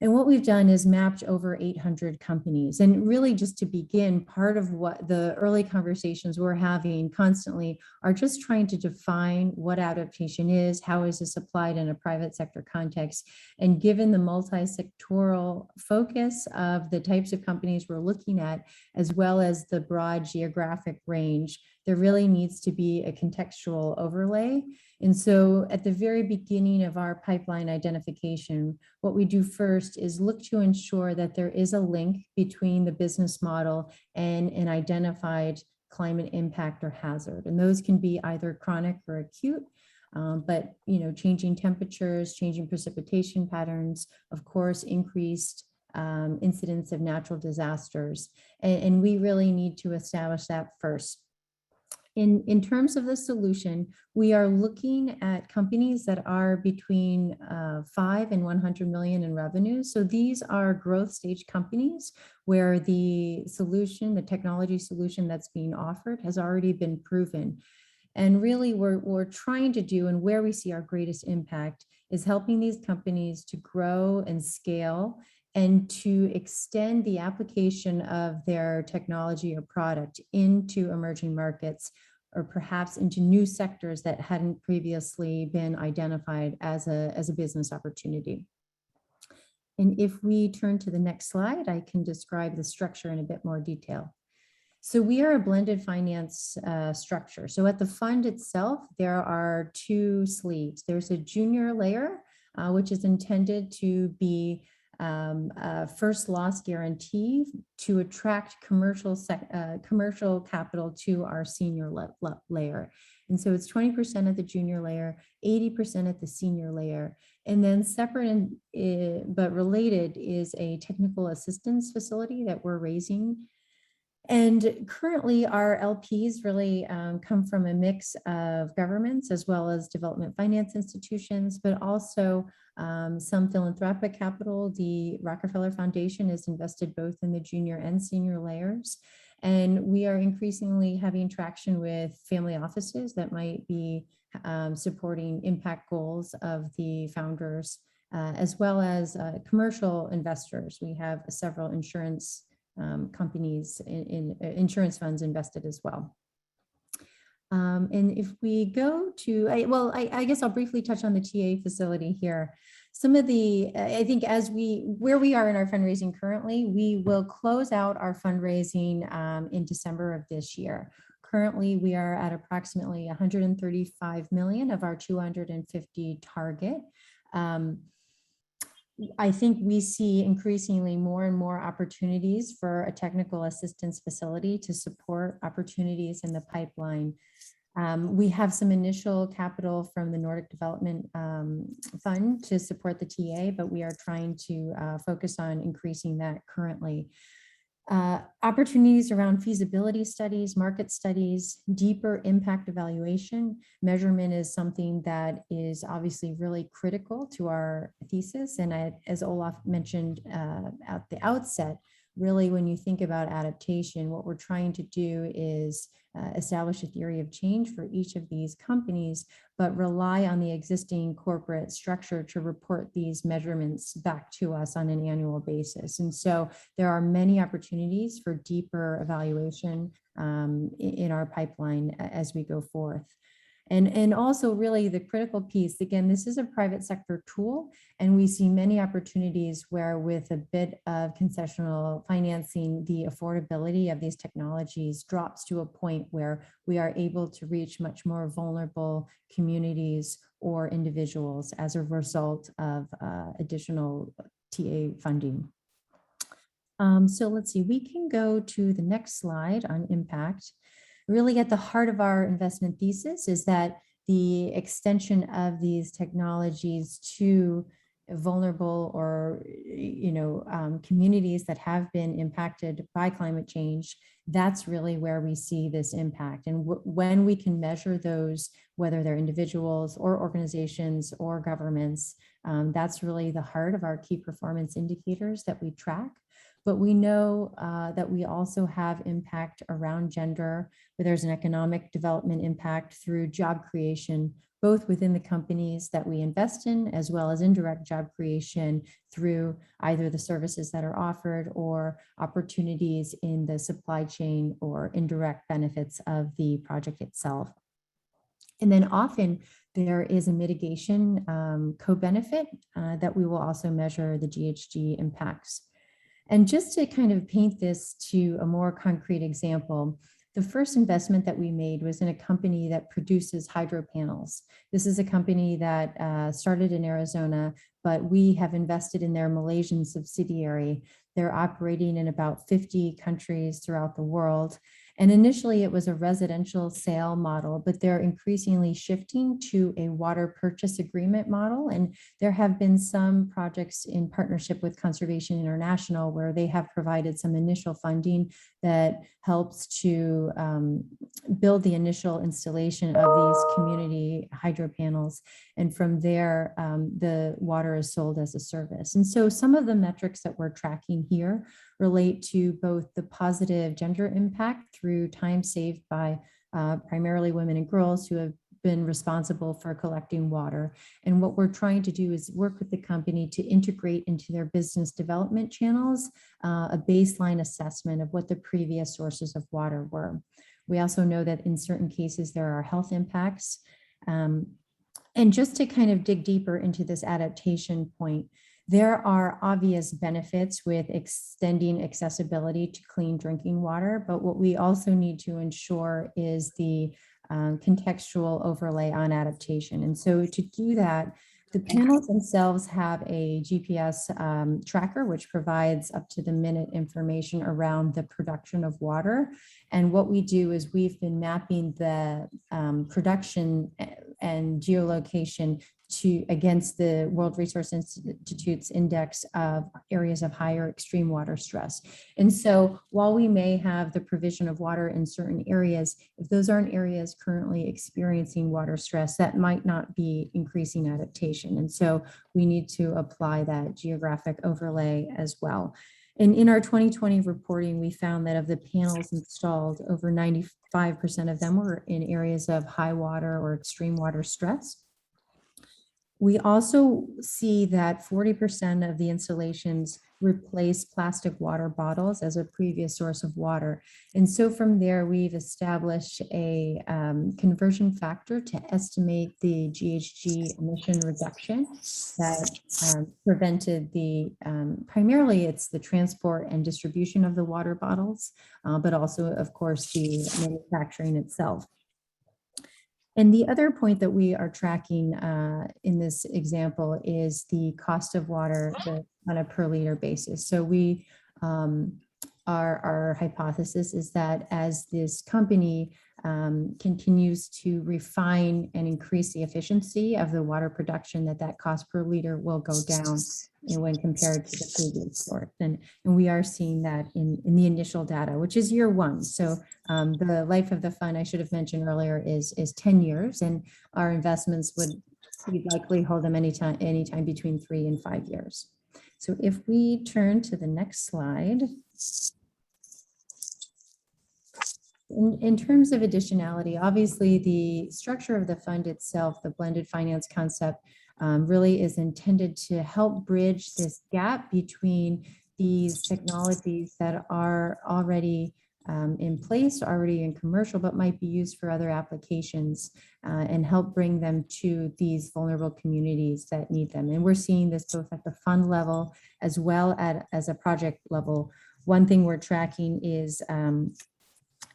And what we've done is mapped over 800 companies. And really just to begin, part of what the early conversations we're having constantly are just trying to define what adaptation is, how is this applied in a private sector context. And given the multi-sectoral focus of the types of companies we're looking at, as well as the broad geographic range, there really needs to be a contextual overlay. And so at the very beginning of our pipeline identification, what we do first is look to ensure that there is a link between the business model and an identified climate impact or hazard. And those can be either chronic or acute, but changing temperatures, changing precipitation patterns, of course, increased incidence of natural disasters. And we really need to establish that first. In terms of the solution, we are looking at companies that are between 5 and 100 million in revenue. So these are growth stage companies where the solution, the technology solution that's being offered has already been proven. And really we're trying to do, and where we see our greatest impact is helping these companies to grow and scale and to extend the application of their technology or product into emerging markets, or perhaps into new sectors that hadn't previously been identified as a business opportunity. And if we turn to the next slide, I can describe the structure in a bit more detail. So we are a blended finance structure. So at the fund itself, there are 2 sleeves. There's a junior layer, which is intended to be first loss guarantee to attract commercial capital to our senior layer. And so it's 20% at the junior layer, 80% at the senior layer. And then separate but related is a technical assistance facility that we're raising. And currently our LPs really come from a mix of governments as well as development finance institutions, but also some philanthropic capital. The Rockefeller Foundation is invested both in the junior and senior layers. And we are increasingly having traction with family offices that might be supporting impact goals of the founders, as well as commercial investors. We have several insurance companies in insurance funds invested as well. And if we go to, I guess I'll briefly touch on the TA facility here. Some of the, I think where we are in our fundraising currently, we will close out our fundraising in December of this year. Currently, we are at approximately 135 million of our 250 target. I think we see increasingly more and more opportunities for a technical assistance facility to support opportunities in the pipeline. We have some initial capital from the Nordic Development Fund to support the TA, but we are trying to focus on increasing that currently. Opportunities around feasibility studies, market studies, deeper impact evaluation. Measurement is something that is obviously really critical to our thesis. And as Olaf mentioned at the outset, really when you think about adaptation, what we're trying to do is establish a theory of change for each of these companies, but rely on the existing corporate structure to report these measurements back to us on an annual basis. And so there are many opportunities for deeper evaluation in our pipeline as we go forth. And also really the critical piece, again, this is a private sector tool, and we see many opportunities where with a bit of concessional financing, the affordability of these technologies drops to a point where we are able to reach much more vulnerable communities or individuals as a result of additional TA funding. So let's see, we can go to the next slide on impact. Really at the heart of our investment thesis is that the extension of these technologies to vulnerable or communities that have been impacted by climate change, that's really where we see this impact. And when we can measure those, whether they're individuals or organizations or governments, that's really the heart of our key performance indicators that we track. But we know that we also have impact around gender, where there's an economic development impact through job creation, both within the companies that we invest in, as well as indirect job creation through either the services that are offered or opportunities in the supply chain or indirect benefits of the project itself. And then often there is a mitigation co-benefit that we will also measure the GHG impacts. And just to kind of paint this to a more concrete example, the first investment that we made was in a company that produces hydro panels. This is a company that started in Arizona, but we have invested in their Malaysian subsidiary. They're operating in about 50 countries throughout the world. And initially it was a residential sale model, but they're increasingly shifting to a water purchase agreement model. And there have been some projects in partnership with Conservation International where they have provided some initial funding that helps to build the initial installation of these community hydro panels. And from there, the water is sold as a service. And so some of the metrics that we're tracking here relate to both the positive gender impact through time saved by primarily women and girls who have been responsible for collecting water. And what we're trying to do is work with the company to integrate into their business development channels a baseline assessment of what the previous sources of water were. We also know that in certain cases there are health impacts. And just to kind of dig deeper into this adaptation point, there are obvious benefits with extending accessibility to clean drinking water, but what we also need to ensure is the contextual overlay on adaptation. And so to do that, The panels themselves have a GPS tracker, which provides up to the minute information around the production of water. And what we do is we've been mapping the production and geolocation against the World Resource Institute's index of areas of higher extreme water stress. And so while we may have the provision of water in certain areas, if those aren't areas currently experiencing water stress, that might not be increasing adaptation. And so we need to apply that geographic overlay as well. And in our 2020 reporting, we found that of the panels installed, over 95% of them were in areas of high water or extreme water stress. We also see that 40% of the installations replace plastic water bottles as a previous source of water. And so from there, we've established a conversion factor to estimate the GHG emission reduction that prevented the, primarily it's the transport and distribution of the water bottles, but also of course the manufacturing itself. And the other point that we are tracking in this example is the cost of water on a per liter basis. So we, our hypothesis is that as this company continues to refine and increase the efficiency of the water production, that cost per liter will go down when compared to the previous source. And we are seeing that in the initial data, which is year one. So the life of the fund, I should have mentioned earlier, is 10 years, and our investments would likely hold them anytime between 3 and 5 years. So if we turn to the next slide. In terms of additionality, obviously the structure of the fund itself, the blended finance concept, really is intended to help bridge this gap between these technologies that are already in place, already in commercial, but might be used for other applications and help bring them to these vulnerable communities that need them. And we're seeing this both at the fund level as well as a project level. One thing we're tracking is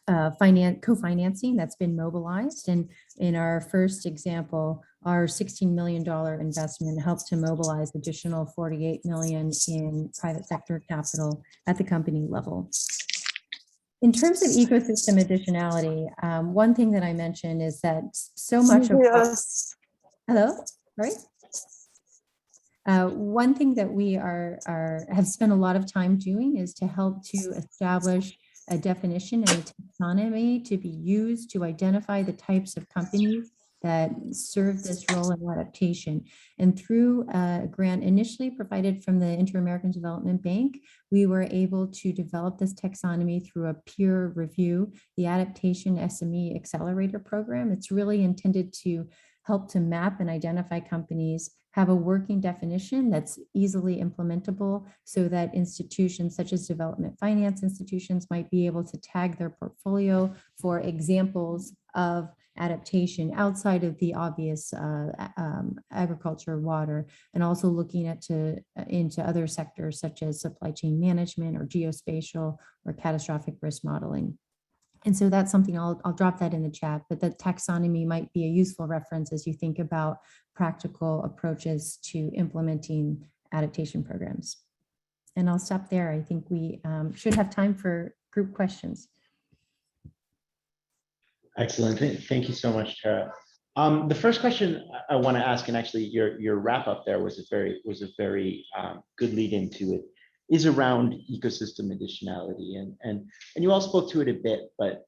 co-financing that's been mobilized. And in our first example, our $16 million investment helped to mobilize additional $48 million in private sector capital at the company level. In terms of ecosystem additionality, one thing that I mentioned is that so much of hello, right? One thing that we have spent a lot of time doing is to help to establish a definition and a taxonomy to be used to identify the types of companies that serve this role in adaptation. And through a grant initially provided from the Inter-American Development Bank, we were able to develop this taxonomy through a peer review, the Adaptation SME Accelerator Program. It's really intended to help to map and identify companies, have a working definition that's easily implementable so that institutions such as development finance institutions might be able to tag their portfolio for examples of adaptation outside of the obvious agriculture, water, and also looking into other sectors such as supply chain management or geospatial or catastrophic risk modeling. And so that's something I'll drop that in the chat, but the taxonomy might be a useful reference as you think about practical approaches to implementing adaptation programs. And I'll stop there. I think we should have time for group questions. Excellent. Thank you so much, Tara. The first question I want to ask, and actually your wrap up there was a very good lead into it, is around ecosystem additionality. And you all spoke to it a bit, but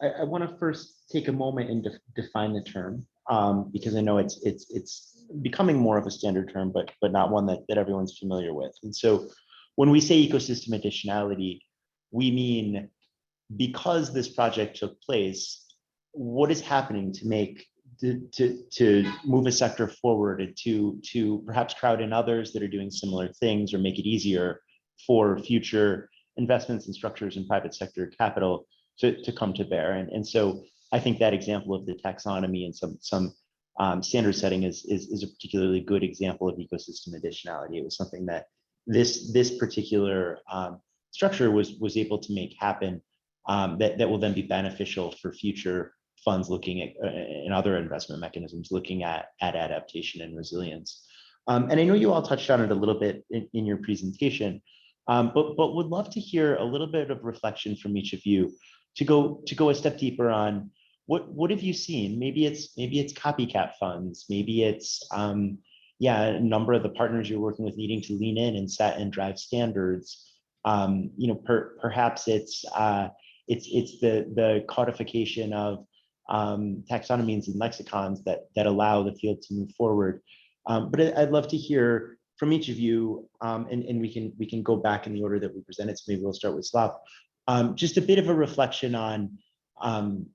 I want to first take a moment and define the term, because I know it's becoming more of a standard term, but not one that everyone's familiar with. And so when we say ecosystem additionality, we mean because this project took place, what is happening to make to move a sector forward and to perhaps crowd in others that are doing similar things or make it easier for future investments and structures in private sector capital to come to bear. And so I think that example of the taxonomy and some standard setting is a particularly good example of ecosystem additionality. It was something that this particular structure was able to make happen that will then be beneficial for future funds looking at and other investment mechanisms looking at adaptation and resilience. And I know you all touched on it a little bit in your presentation, but would love to hear a little bit of reflection from each of you to go a step deeper on what have you seen? Maybe it's copycat funds, maybe it's a number of the partners you're working with needing to lean in and set and drive standards. Perhaps it's the codification of taxonomies and lexicons that allow the field to move forward. But I'd love to hear from each of you, and we can go back in the order that we presented. So maybe we'll start with Slav. Just a bit of a reflection on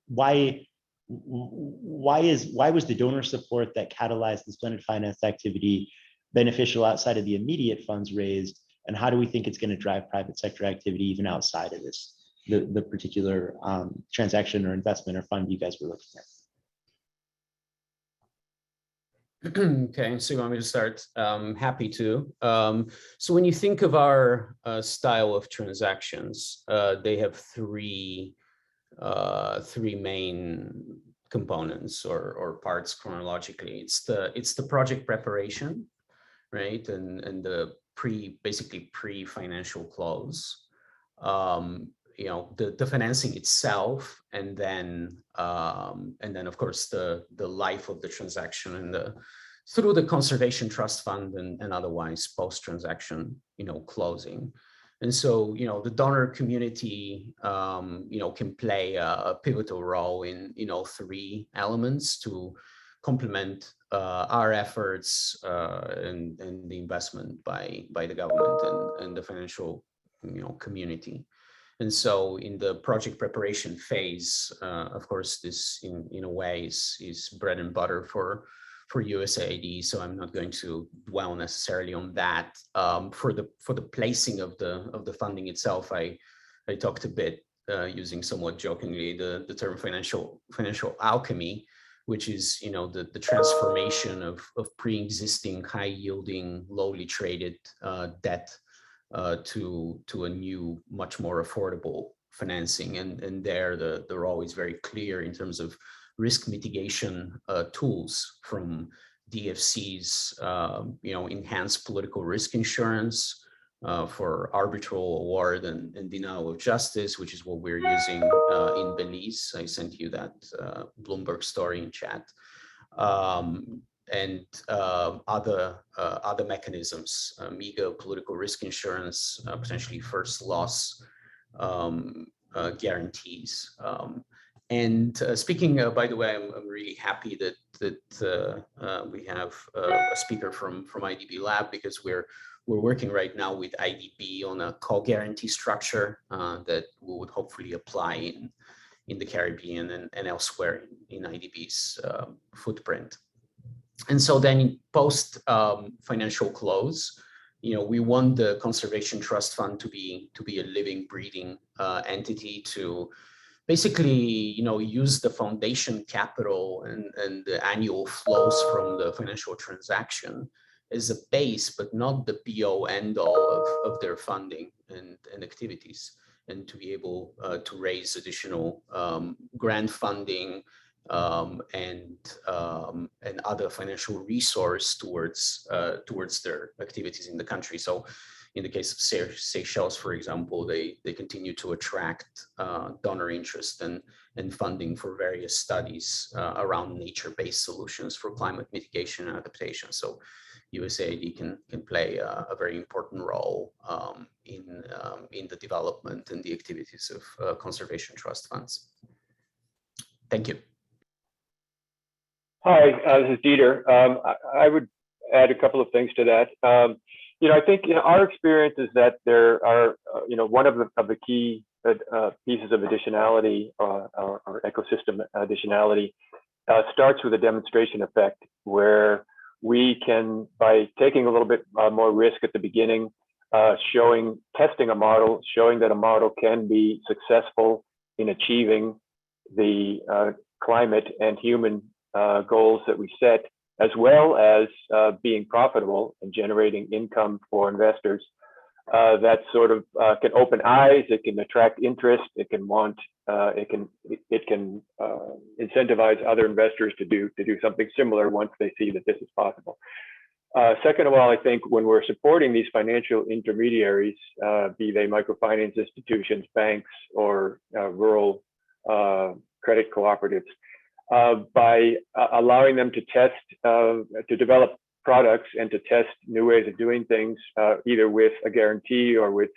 why was the donor support that catalyzed this blended finance activity beneficial outside of the immediate funds raised, and how do we think it's going to drive private sector activity even outside of this, the particular transaction or investment or fund you guys were looking at? Okay, so you want me to start? Happy to. So when you think of our style of transactions, they have three main components or parts chronologically. It's the project preparation, right, and the basically pre-financial close. The financing itself, and then of course the life of the transaction and through the conservation trust fund and otherwise post-transaction closing. And so the donor community can play a pivotal role in three elements to complement our efforts and the investment by the government and the financial community. And so in the project preparation phase, of course, this in a way is bread and butter for USAID. So I'm not going to dwell necessarily on that. For the placing of the funding itself, I talked a bit using somewhat jokingly the term financial alchemy, which is the transformation of pre-existing high-yielding, lowly traded debt to a new, much more affordable financing. And there the role is very clear in terms of risk mitigation tools, from DFC's enhanced political risk insurance for arbitral award and denial of justice, which is what we're using in Belize. I sent you that Bloomberg story in chat. And other mechanisms, MEGA political risk insurance, potentially first loss guarantees. And speaking, by the way, I'm really happy that we have a speaker from IDB Lab, because we're working right now with IDB on a co-guarantee structure that we would hopefully apply in the Caribbean and elsewhere in IDB's footprint. And so then post financial close, we want the Conservation Trust Fund to be a living, breathing entity to basically, use the foundation capital and the annual flows from the financial transaction as a base, but not the be-all end-all of their funding and activities, and to be able to raise additional grant funding and other financial resource towards their activities in the country. So in the case of Seychelles, for example, they continue to attract donor interest and funding for various studies around nature-based solutions for climate mitigation and adaptation. So USAID can play a very important role in the development and the activities of conservation trust funds. Thank you. Hi, this is Dieter. I would add a couple of things to that. I think our experience is that there are, one of the key pieces of additionality or ecosystem additionality starts with a demonstration effect, where we can, by taking a little bit more risk at the beginning, testing a model, showing that a model can be successful in achieving the climate and human goals that we set, as well as being profitable and generating income for investors. that sort of can open eyes, it can attract interest, it can incentivize other investors to do something similar once they see that this is possible. Second of all, I think when we're supporting these financial intermediaries, be they microfinance institutions, banks, or rural credit cooperatives, by allowing them to test, to develop products and to test new ways of doing things, either with a guarantee or with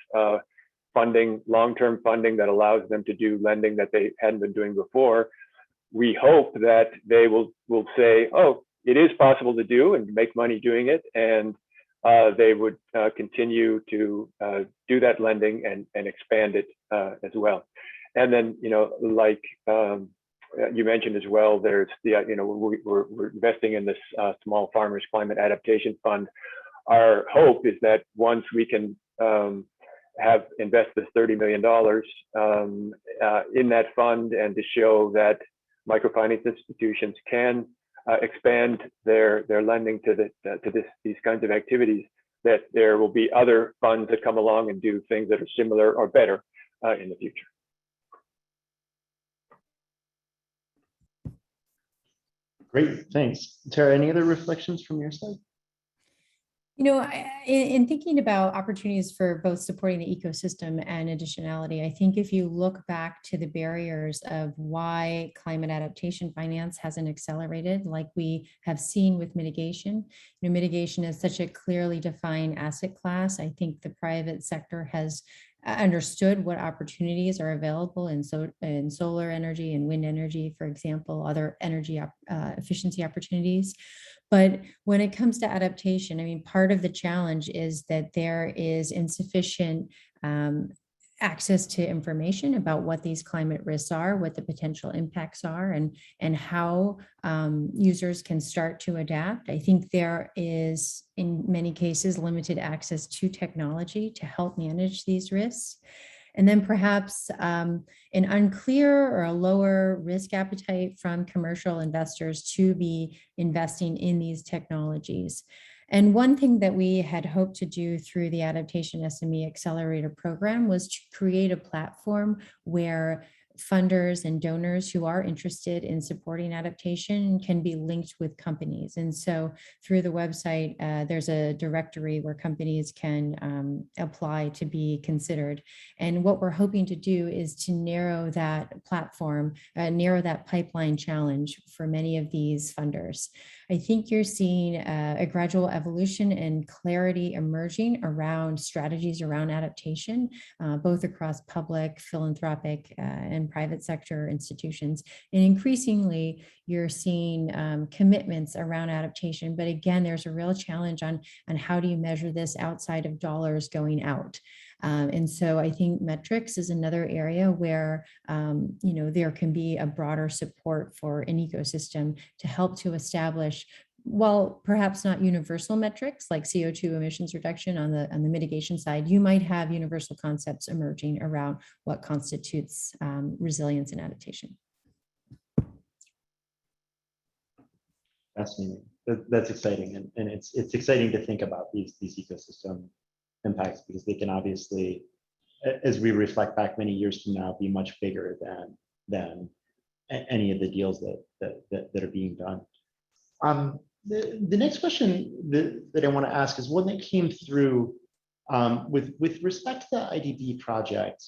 funding, long-term funding that allows them to do lending that they hadn't been doing before, we hope that they will say, oh, it is possible to do and make money doing it, and they would continue to do that lending and expand it as well. And then, like you mentioned as well, there's the, we're investing in this Small Farmers Climate Adaptation Fund. Our hope is that once we can invest this $30 million in that fund, and to show that microfinance institutions can expand their lending to these kinds of activities, that there will be other funds that come along and do things that are similar or better in the future. Great, thanks. Tara, any other reflections from your side? In thinking about opportunities for both supporting the ecosystem and additionality, I think if you look back to the barriers of why climate adaptation finance hasn't accelerated, like we have seen with mitigation, mitigation is such a clearly defined asset class. I think the private sector has understood what opportunities are available in solar energy and wind energy, for example, other energy efficiency opportunities. But when it comes to adaptation, I mean, part of the challenge is that there is insufficient access to information about what these climate risks are, what the potential impacts are, and how users can start to adapt. I think there is, in many cases, limited access to technology to help manage these risks. And then perhaps an unclear or a lower risk appetite from commercial investors to be investing in these technologies. And one thing that we had hoped to do through the Adaptation SME Accelerator program was to create a platform where funders and donors who are interested in supporting adaptation can be linked with companies. And so through the website, there's a directory where companies can apply to be considered. And what we're hoping to do is to narrow that platform, narrow that pipeline challenge for many of these funders. I think you're seeing a gradual evolution and clarity emerging around strategies around adaptation, both across public, philanthropic, and private sector institutions. And increasingly, you're seeing commitments around adaptation. But again, there's a real challenge on how do you measure this outside of dollars going out. And so I think metrics is another area where there can be a broader support for an ecosystem to help to establish, while perhaps not universal metrics like CO2 emissions reduction on the mitigation side, you might have universal concepts emerging around what constitutes resilience and adaptation. Fascinating. That's exciting, and it's exciting to think about these ecosystem impacts, because they can obviously, as we reflect back many years from now, be much bigger than any of the deals that are being done. The next question that I want to ask is one that came through with respect to the IDB project,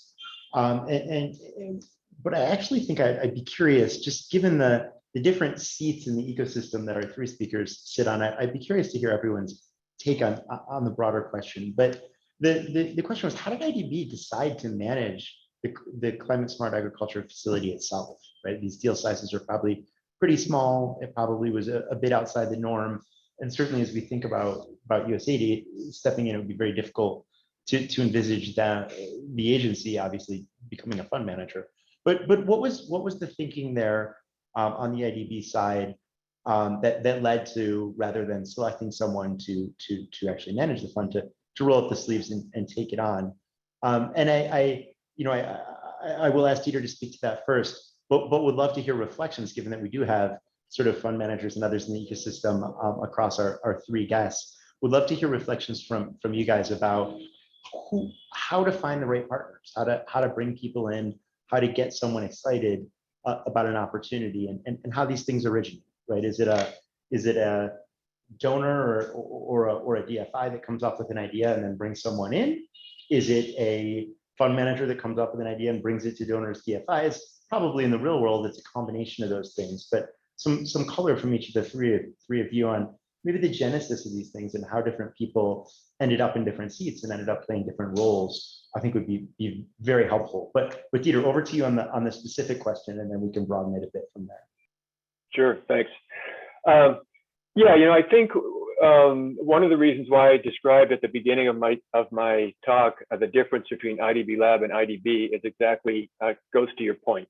but I actually think I'd be curious, just given the different seats in the ecosystem that our three speakers sit on, I'd be curious to hear everyone's take on the broader question. But the question was, how did IDB decide to manage the climate smart agriculture facility itself, right? These deal sizes are probably pretty small. It probably was a bit outside the norm. And certainly as we think about USAID stepping in, it would be very difficult to envisage that the agency obviously becoming a fund manager. But what was the thinking there on the IDB side that led to, rather than selecting someone to actually manage the fund, to roll up the sleeves and take it on? And I will ask Dieter to speak to that first, but would love to hear reflections, given that we do have sort of fund managers and others in the ecosystem across our three guests. Would love to hear reflections from you guys about how to find the right partners, how to bring people in, how to get someone excited about an opportunity, and how these things originate, right? Is it a donor or a DFI that comes up with an idea and then brings someone in? Is it a fund manager that comes up with an idea and brings it to donors, DFIs? Probably in the real world, it's a combination of those things, but some color from each of the three of you on maybe the genesis of these things and how different people ended up in different seats and ended up playing different roles, I think would be very helpful. But Dieter, over to you on the specific question, and then we can broaden it a bit from there. Sure, thanks. Yeah, I think one of the reasons why I described at the beginning of my talk the difference between IDB Lab and IDB is exactly goes to your point.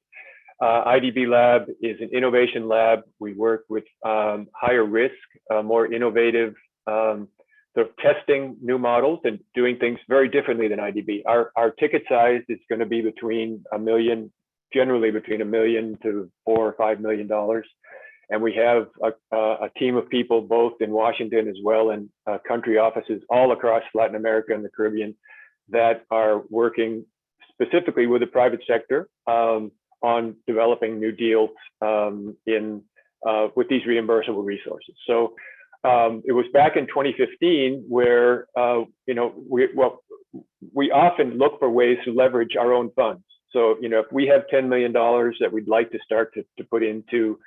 IDB Lab is an innovation lab. We work with higher risk, more innovative, sort of testing new models and doing things very differently than IDB. Our ticket size is going to be between $1 million, generally between $1 million to $4 or $5 million. And we have a team of people both in Washington as well and country offices all across Latin America and the Caribbean that are working specifically with the private sector on developing new deals with these reimbursable resources. So it was back in 2015 where we often look for ways to leverage our own funds. So if we have $10 million that we'd like to start to put into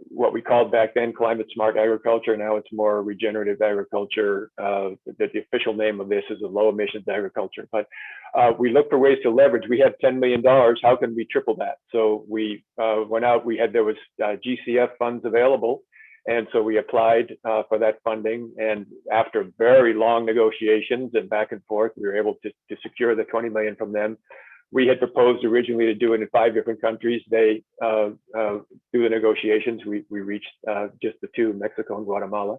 what we called back then climate smart agriculture. Now it's more regenerative agriculture. The official name of this is a low emissions agriculture. But we look for ways to leverage. We have $10 million. How can we triple that? So we went out. There was GCF funds available, and so we applied for that funding. And after very long negotiations and back and forth, we were able to secure the 20 million from them. We had proposed originally to do it in 5 different countries. They, through the negotiations, we reached just the 2, Mexico and Guatemala.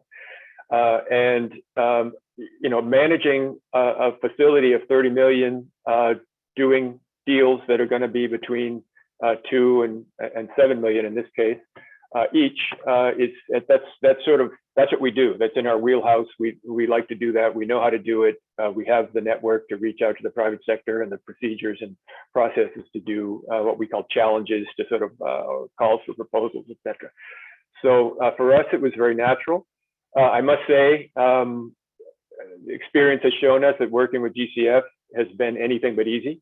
Managing a facility of 30 million, doing deals that are going to be between 2 and 7 million in this case, each that's what we do. That's in our wheelhouse. We like to do that. We know how to do it. We have the network to reach out to the private sector and the procedures and processes to do what we call challenges to sort of calls for proposals, etc. So for us, it was very natural. I must say, experience has shown us that working with GCF has been anything but easy.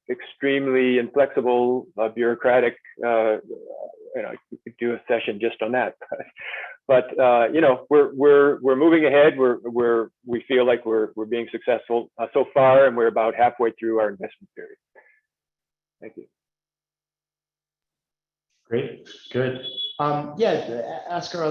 Extremely inflexible, bureaucratic. We could do a session just on that. But we're moving ahead. We feel like we're being successful so far, and we're about halfway through our investment period. Thank you. Great, good. Ask our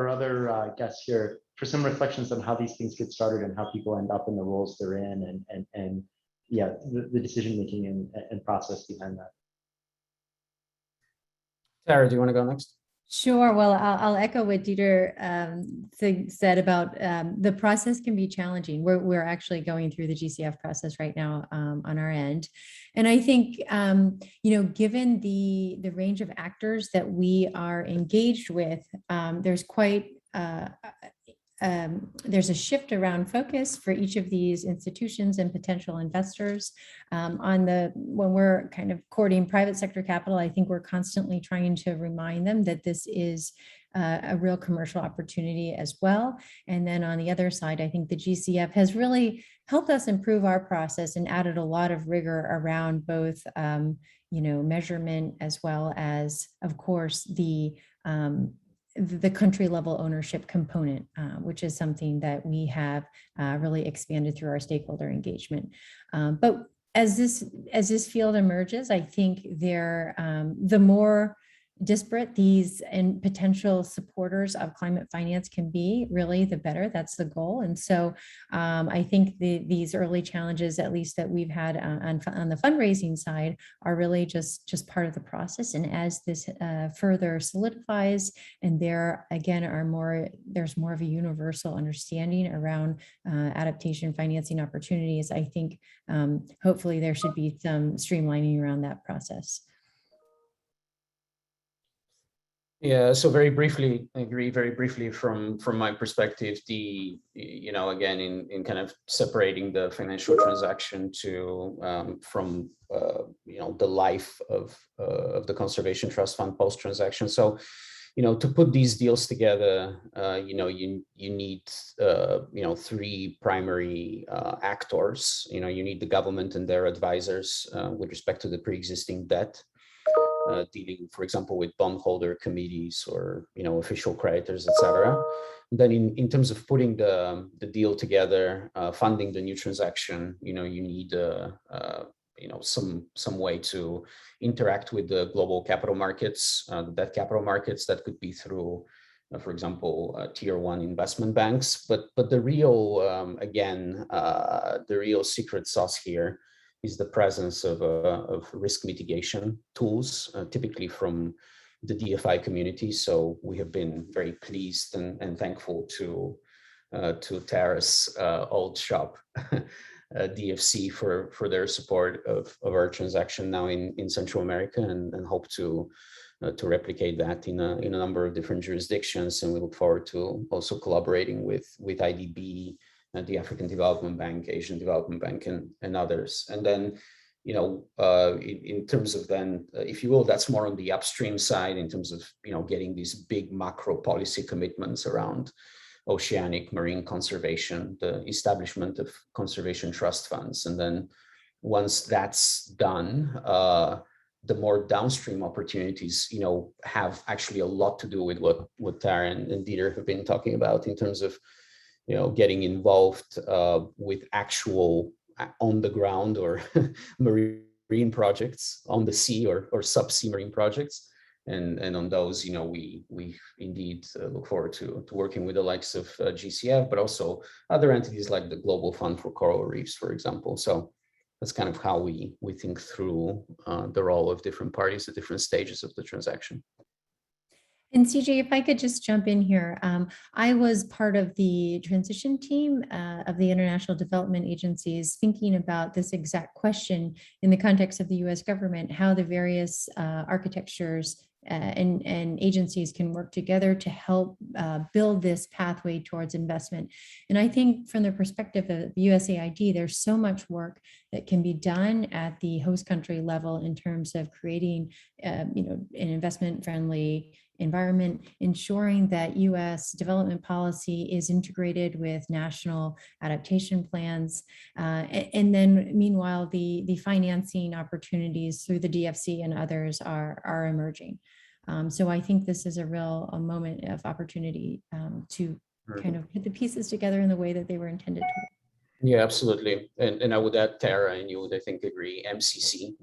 other guests here for some reflections on how these things get started and how people end up in the roles they're in, and the decision making and process behind that. Sarah, do you want to go next? Sure. Well, I'll echo what Dieter said about the process can be challenging. We're actually going through the GCF process right now on our end. And I think, given the range of actors that we are engaged with, there's quite there's a shift around focus for each of these institutions and potential investors. When we're kind of courting private sector capital, I think we're constantly trying to remind them that this is a real commercial opportunity as well. And then on the other side, I think the GCF has really helped us improve our process and added a lot of rigor around both, measurement as well as, of course, the country level ownership component, which is something that we have really expanded through our stakeholder engagement. But as this field emerges, I think the more disparate these and potential supporters of climate finance can be, really the better. That's the goal. And so I think these early challenges, at least that we've had on the fundraising side, are really just part of the process. And as this further solidifies, and there's more of a universal understanding around adaptation financing opportunities, I think hopefully there should be some streamlining around that process. Yeah, so very briefly, I agree very briefly from my perspective, again, in kind of separating the financial transaction to from the life of the conservation trust fund post transaction. So, to put these deals together, you need three primary actors. You need the government and their advisors with respect to the pre-existing debt. Dealing, for example, with bondholder committees or official creditors, etc. Then, in terms of putting the deal together, funding the new transaction, you need some way to interact with the global capital markets, the debt capital markets. That could be through, for example, tier one investment banks. But the real, the real secret sauce here is the presence of risk mitigation tools, typically from the DFI community. So we have been very pleased and thankful to Tara's old shop, DFC, for their support of our transaction now in Central America, and hope to replicate that in a number of different jurisdictions. And we look forward to also collaborating with IDB, the African Development Bank, Asian Development Bank, and others. And then, in terms of then, if you will, that's more on the upstream side in terms of, getting these big macro policy commitments around oceanic marine conservation, the establishment of conservation trust funds. And then once that's done, the more downstream opportunities, have actually a lot to do with what Tara and Dieter have been talking about in terms of getting involved with actual on the ground or marine projects on the sea or subsea marine projects. And on those, we indeed look forward to working with the likes of GCF, but also other entities like the Global Fund for Coral Reefs, for example. So that's kind of how we think through the role of different parties at different stages of the transaction. And CJ, if I could just jump in here, I was part of the transition team of the international development agencies thinking about this exact question in the context of the US government, how the various architectures and agencies can work together to help build this pathway towards investment. And I think from the perspective of USAID, there's so much work that can be done at the host country level in terms of creating an investment-friendly environment, ensuring that US development policy is integrated with national adaptation plans. And then meanwhile, the financing opportunities through the DFC and others are emerging. So I think this is a real moment of opportunity to kind of put the pieces together in the way that they were intended to. Yeah, absolutely. And I would add, Tara, and you would, I think, agree, MCC,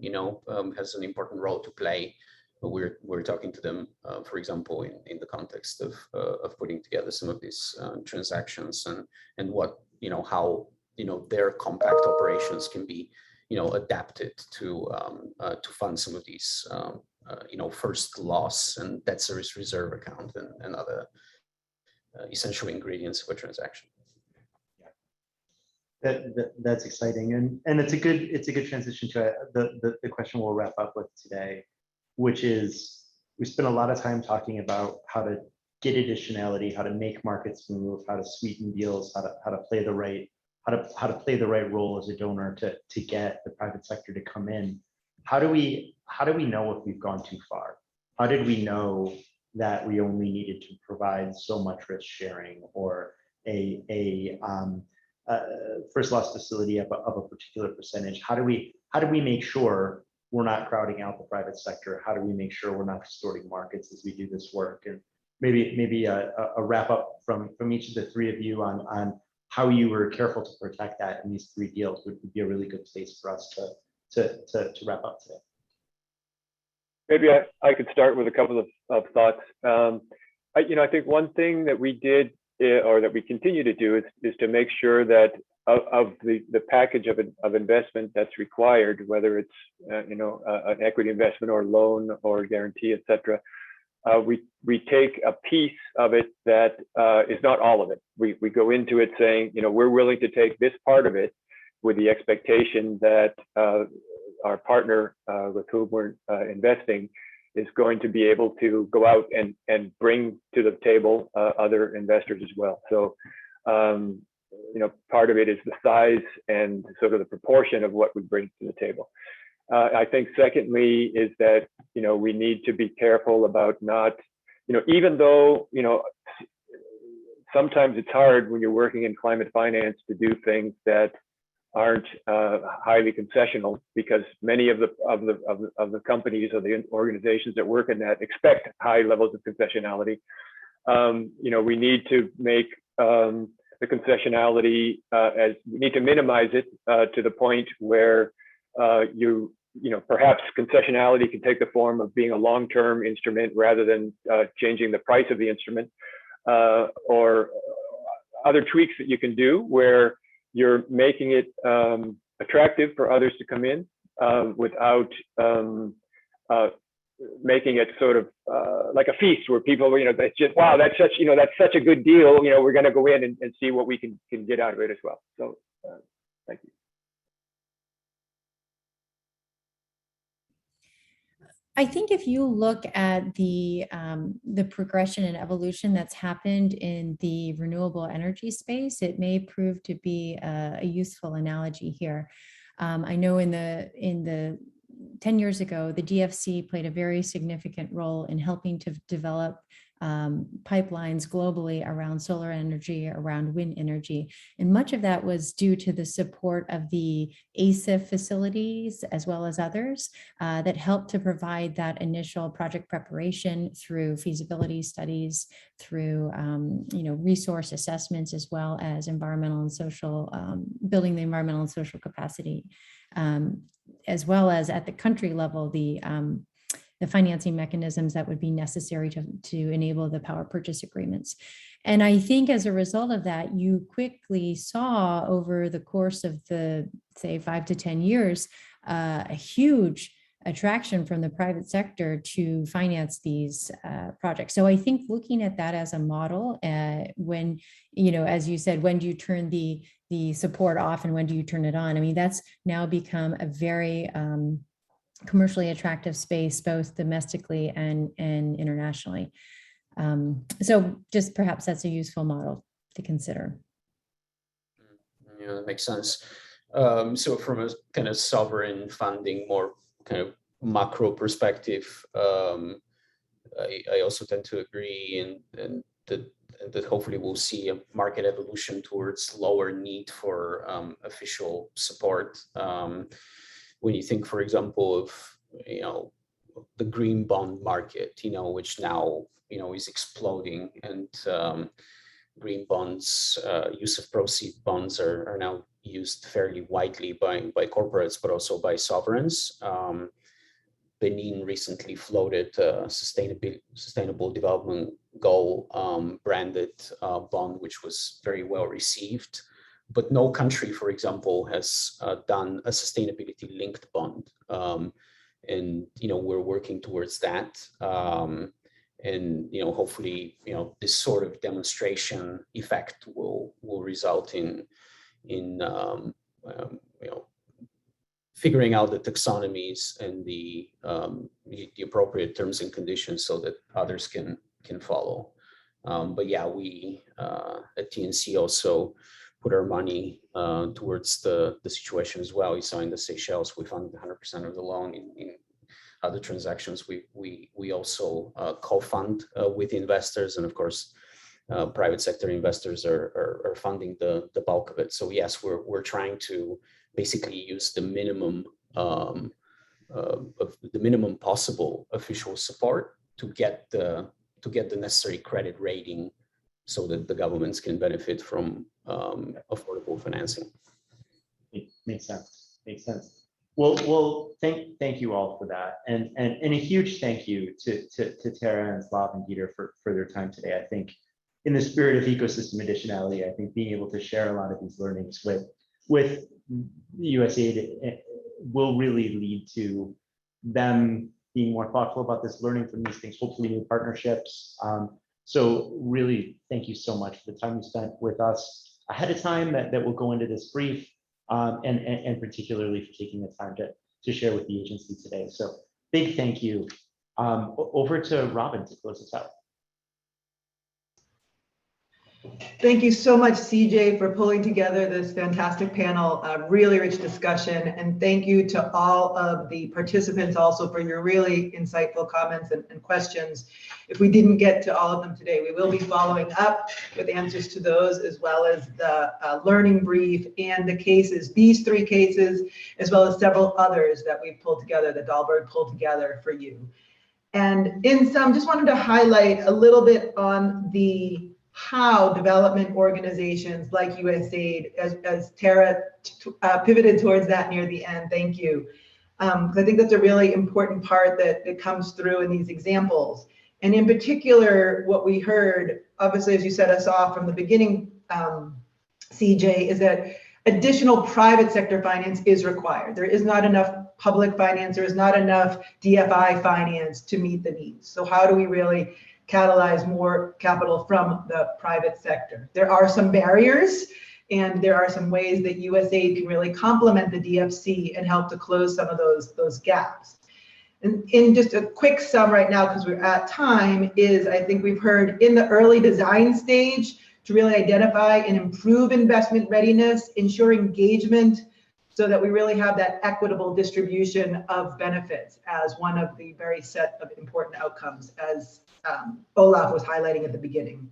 has an important role to play. We're talking to them, for example, in the context of putting together some of these transactions and what, how, their compact operations can be, adapted to fund some of these, first loss and debt service reserve account and other essential ingredients of a transaction. That's exciting, and it's a good transition to the question we'll wrap up with today, which is, we spent a lot of time talking about how to get additionality, how to make markets move, how to sweeten deals, how to play the right role as a donor to get the private sector to come in. How do we know if we've gone too far? How did we know that we only needed to provide so much risk sharing or a first loss facility of a particular percentage? How do we make sure we're not crowding out the private sector? How do we make sure we're not distorting markets as we do this work? And maybe a wrap up from each of the three of you on how you were careful to protect that in these three deals would be a really good place for us to wrap up today. Maybe I could start with a couple of thoughts. I think one thing that we did or that we continue to do is to make sure that of the package of investment that's required, whether it's an equity investment or loan or guarantee, et cetera, we take a piece of it that is not all of it. We go into it saying, we're willing to take this part of it with the expectation that our partner with whom we're investing is going to be able to go out and bring to the table other investors as well. So, part of it is the size and sort of the proportion of what we bring to the table. I think secondly is that, we need to be careful about not, even though, sometimes it's hard when you're working in climate finance to do things that aren't highly concessional, because many of the companies or the organizations that work in that expect high levels of concessionality. We need to make the concessionality we need to minimize it to the point where perhaps concessionality can take the form of being a long-term instrument rather than changing the price of the instrument, or other tweaks that you can do where you're making it attractive for others to come in without making it sort of like a feast where people, it's just, wow, that's such a good deal. We're going to go in and see what we can get out of it as well. So thank you. I think if you look at the progression and evolution that's happened in the renewable energy space, it may prove to be a useful analogy here. I know in the 10 years ago, the DFC played a very significant role in helping to develop pipelines globally around solar energy, around wind energy. And much of that was due to the support of the ASIF facilities, as well as others, that helped to provide that initial project preparation through feasibility studies, through resource assessments, as well as environmental and social, building the environmental and social capacity, as well as at the country level, the financing mechanisms that would be necessary to enable the power purchase agreements. And I think as a result of that, you quickly saw over the course of the, say, 5 to 10 years, a huge attraction from the private sector to finance these projects. So I think looking at that as a model, when, as you said, when do you turn the support off and when do you turn it on? I mean, that's now become a very commercially attractive space, both domestically and internationally. So just perhaps that's a useful model to consider. Yeah, that makes sense. So from a kind of sovereign funding, more kind of macro perspective, I also tend to agree and that hopefully we'll see a market evolution towards lower need for official support. When you think, for example, of the green bond market, which now is exploding, and green bonds, use of proceed bonds are now used fairly widely by corporates, but also by sovereigns. Benin recently floated a sustainable development goal branded bond, which was very well received. But no country, for example, has done a sustainability linked bond. And we're working towards that. And hopefully, this sort of demonstration effect will result in figuring out the taxonomies and the appropriate terms and conditions so that others can follow. But yeah, we at TNC also put our money towards the situation as well. You saw in the Seychelles, we funded 100% of the loan. In other transactions, we also co-fund with investors, and of course, private sector investors are funding the bulk of it. So yes, we're trying to basically use the minimum of the minimum possible official support to get the necessary credit rating so that the governments can benefit from affordable financing. Makes sense. Makes sense. Well, thank you all for that, and a huge thank you to Tara and Slav and Dieter for their time today. I think in the spirit of ecosystem additionality, I think being able to share a lot of these learnings with USAID will really lead to them being more thoughtful about this, learning from these things, hopefully new partnerships. So really, thank you so much for the time you spent with us ahead of time that will go into this brief, and particularly for taking the time to share with the agency today. So big thank you Over to Robin to close us out. Thank you so much, CJ, for pulling together this fantastic panel, really rich discussion. And thank you to all of the participants also for your really insightful comments and questions. If we didn't get to all of them today, we will be following up with answers to those, as well as the learning brief and the cases, these 3 cases, as well as several others that we've pulled together, that Dahlberg pulled together for you. And in sum, just wanted to highlight a little bit on the how development organizations like USAID, as Tara pivoted towards that near the end, thank you. Because I think that's a really important part that comes through in these examples. And in particular, what we heard, obviously, as you set us off from the beginning, CJ, is that additional private sector finance is required. There is not enough public finance, there is not enough DFI finance to meet the needs. So how do we really catalyze more capital from the private sector? There are some barriers, and there are some ways that USAID can really complement the DFC and help to close some of those gaps. And in just a quick sum right now, because we're at time, is I think we've heard in the early design stage to really identify and improve investment readiness, ensure engagement, so that we really have that equitable distribution of benefits as one of the very set of important outcomes, as Olaf was highlighting at the beginning.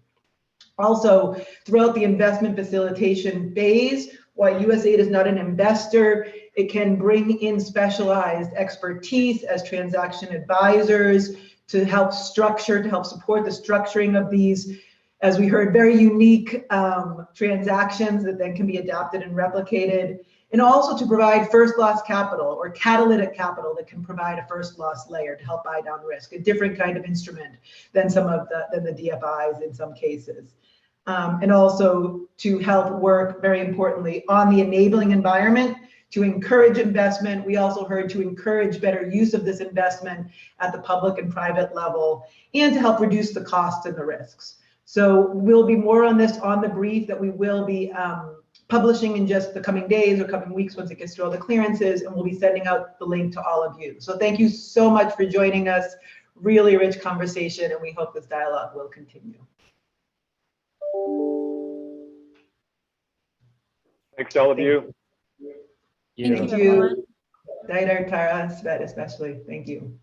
Also, throughout the investment facilitation phase, while USAID is not an investor, it can bring in specialized expertise as transaction advisors to help structure, to help support the structuring of these, as we heard, very unique transactions that then can be adapted and replicated, and also to provide first loss capital or catalytic capital that can provide a first loss layer to help buy down risk, a different kind of instrument than some of the DFIs in some cases. And also to help work, very importantly, on the enabling environment to encourage investment. We also heard to encourage better use of this investment at the public and private level, and to help reduce the costs and the risks. So we'll be more on this on the brief that we will be publishing in just the coming days or coming weeks once it gets through all the clearances, and we'll be sending out the link to all of you. So thank you so much for joining us. Really rich conversation, and we hope this dialogue will continue. Thanks to all of you. Thank you, Thank you. everyone. Daidar, Tara, Svet especially. Thank you.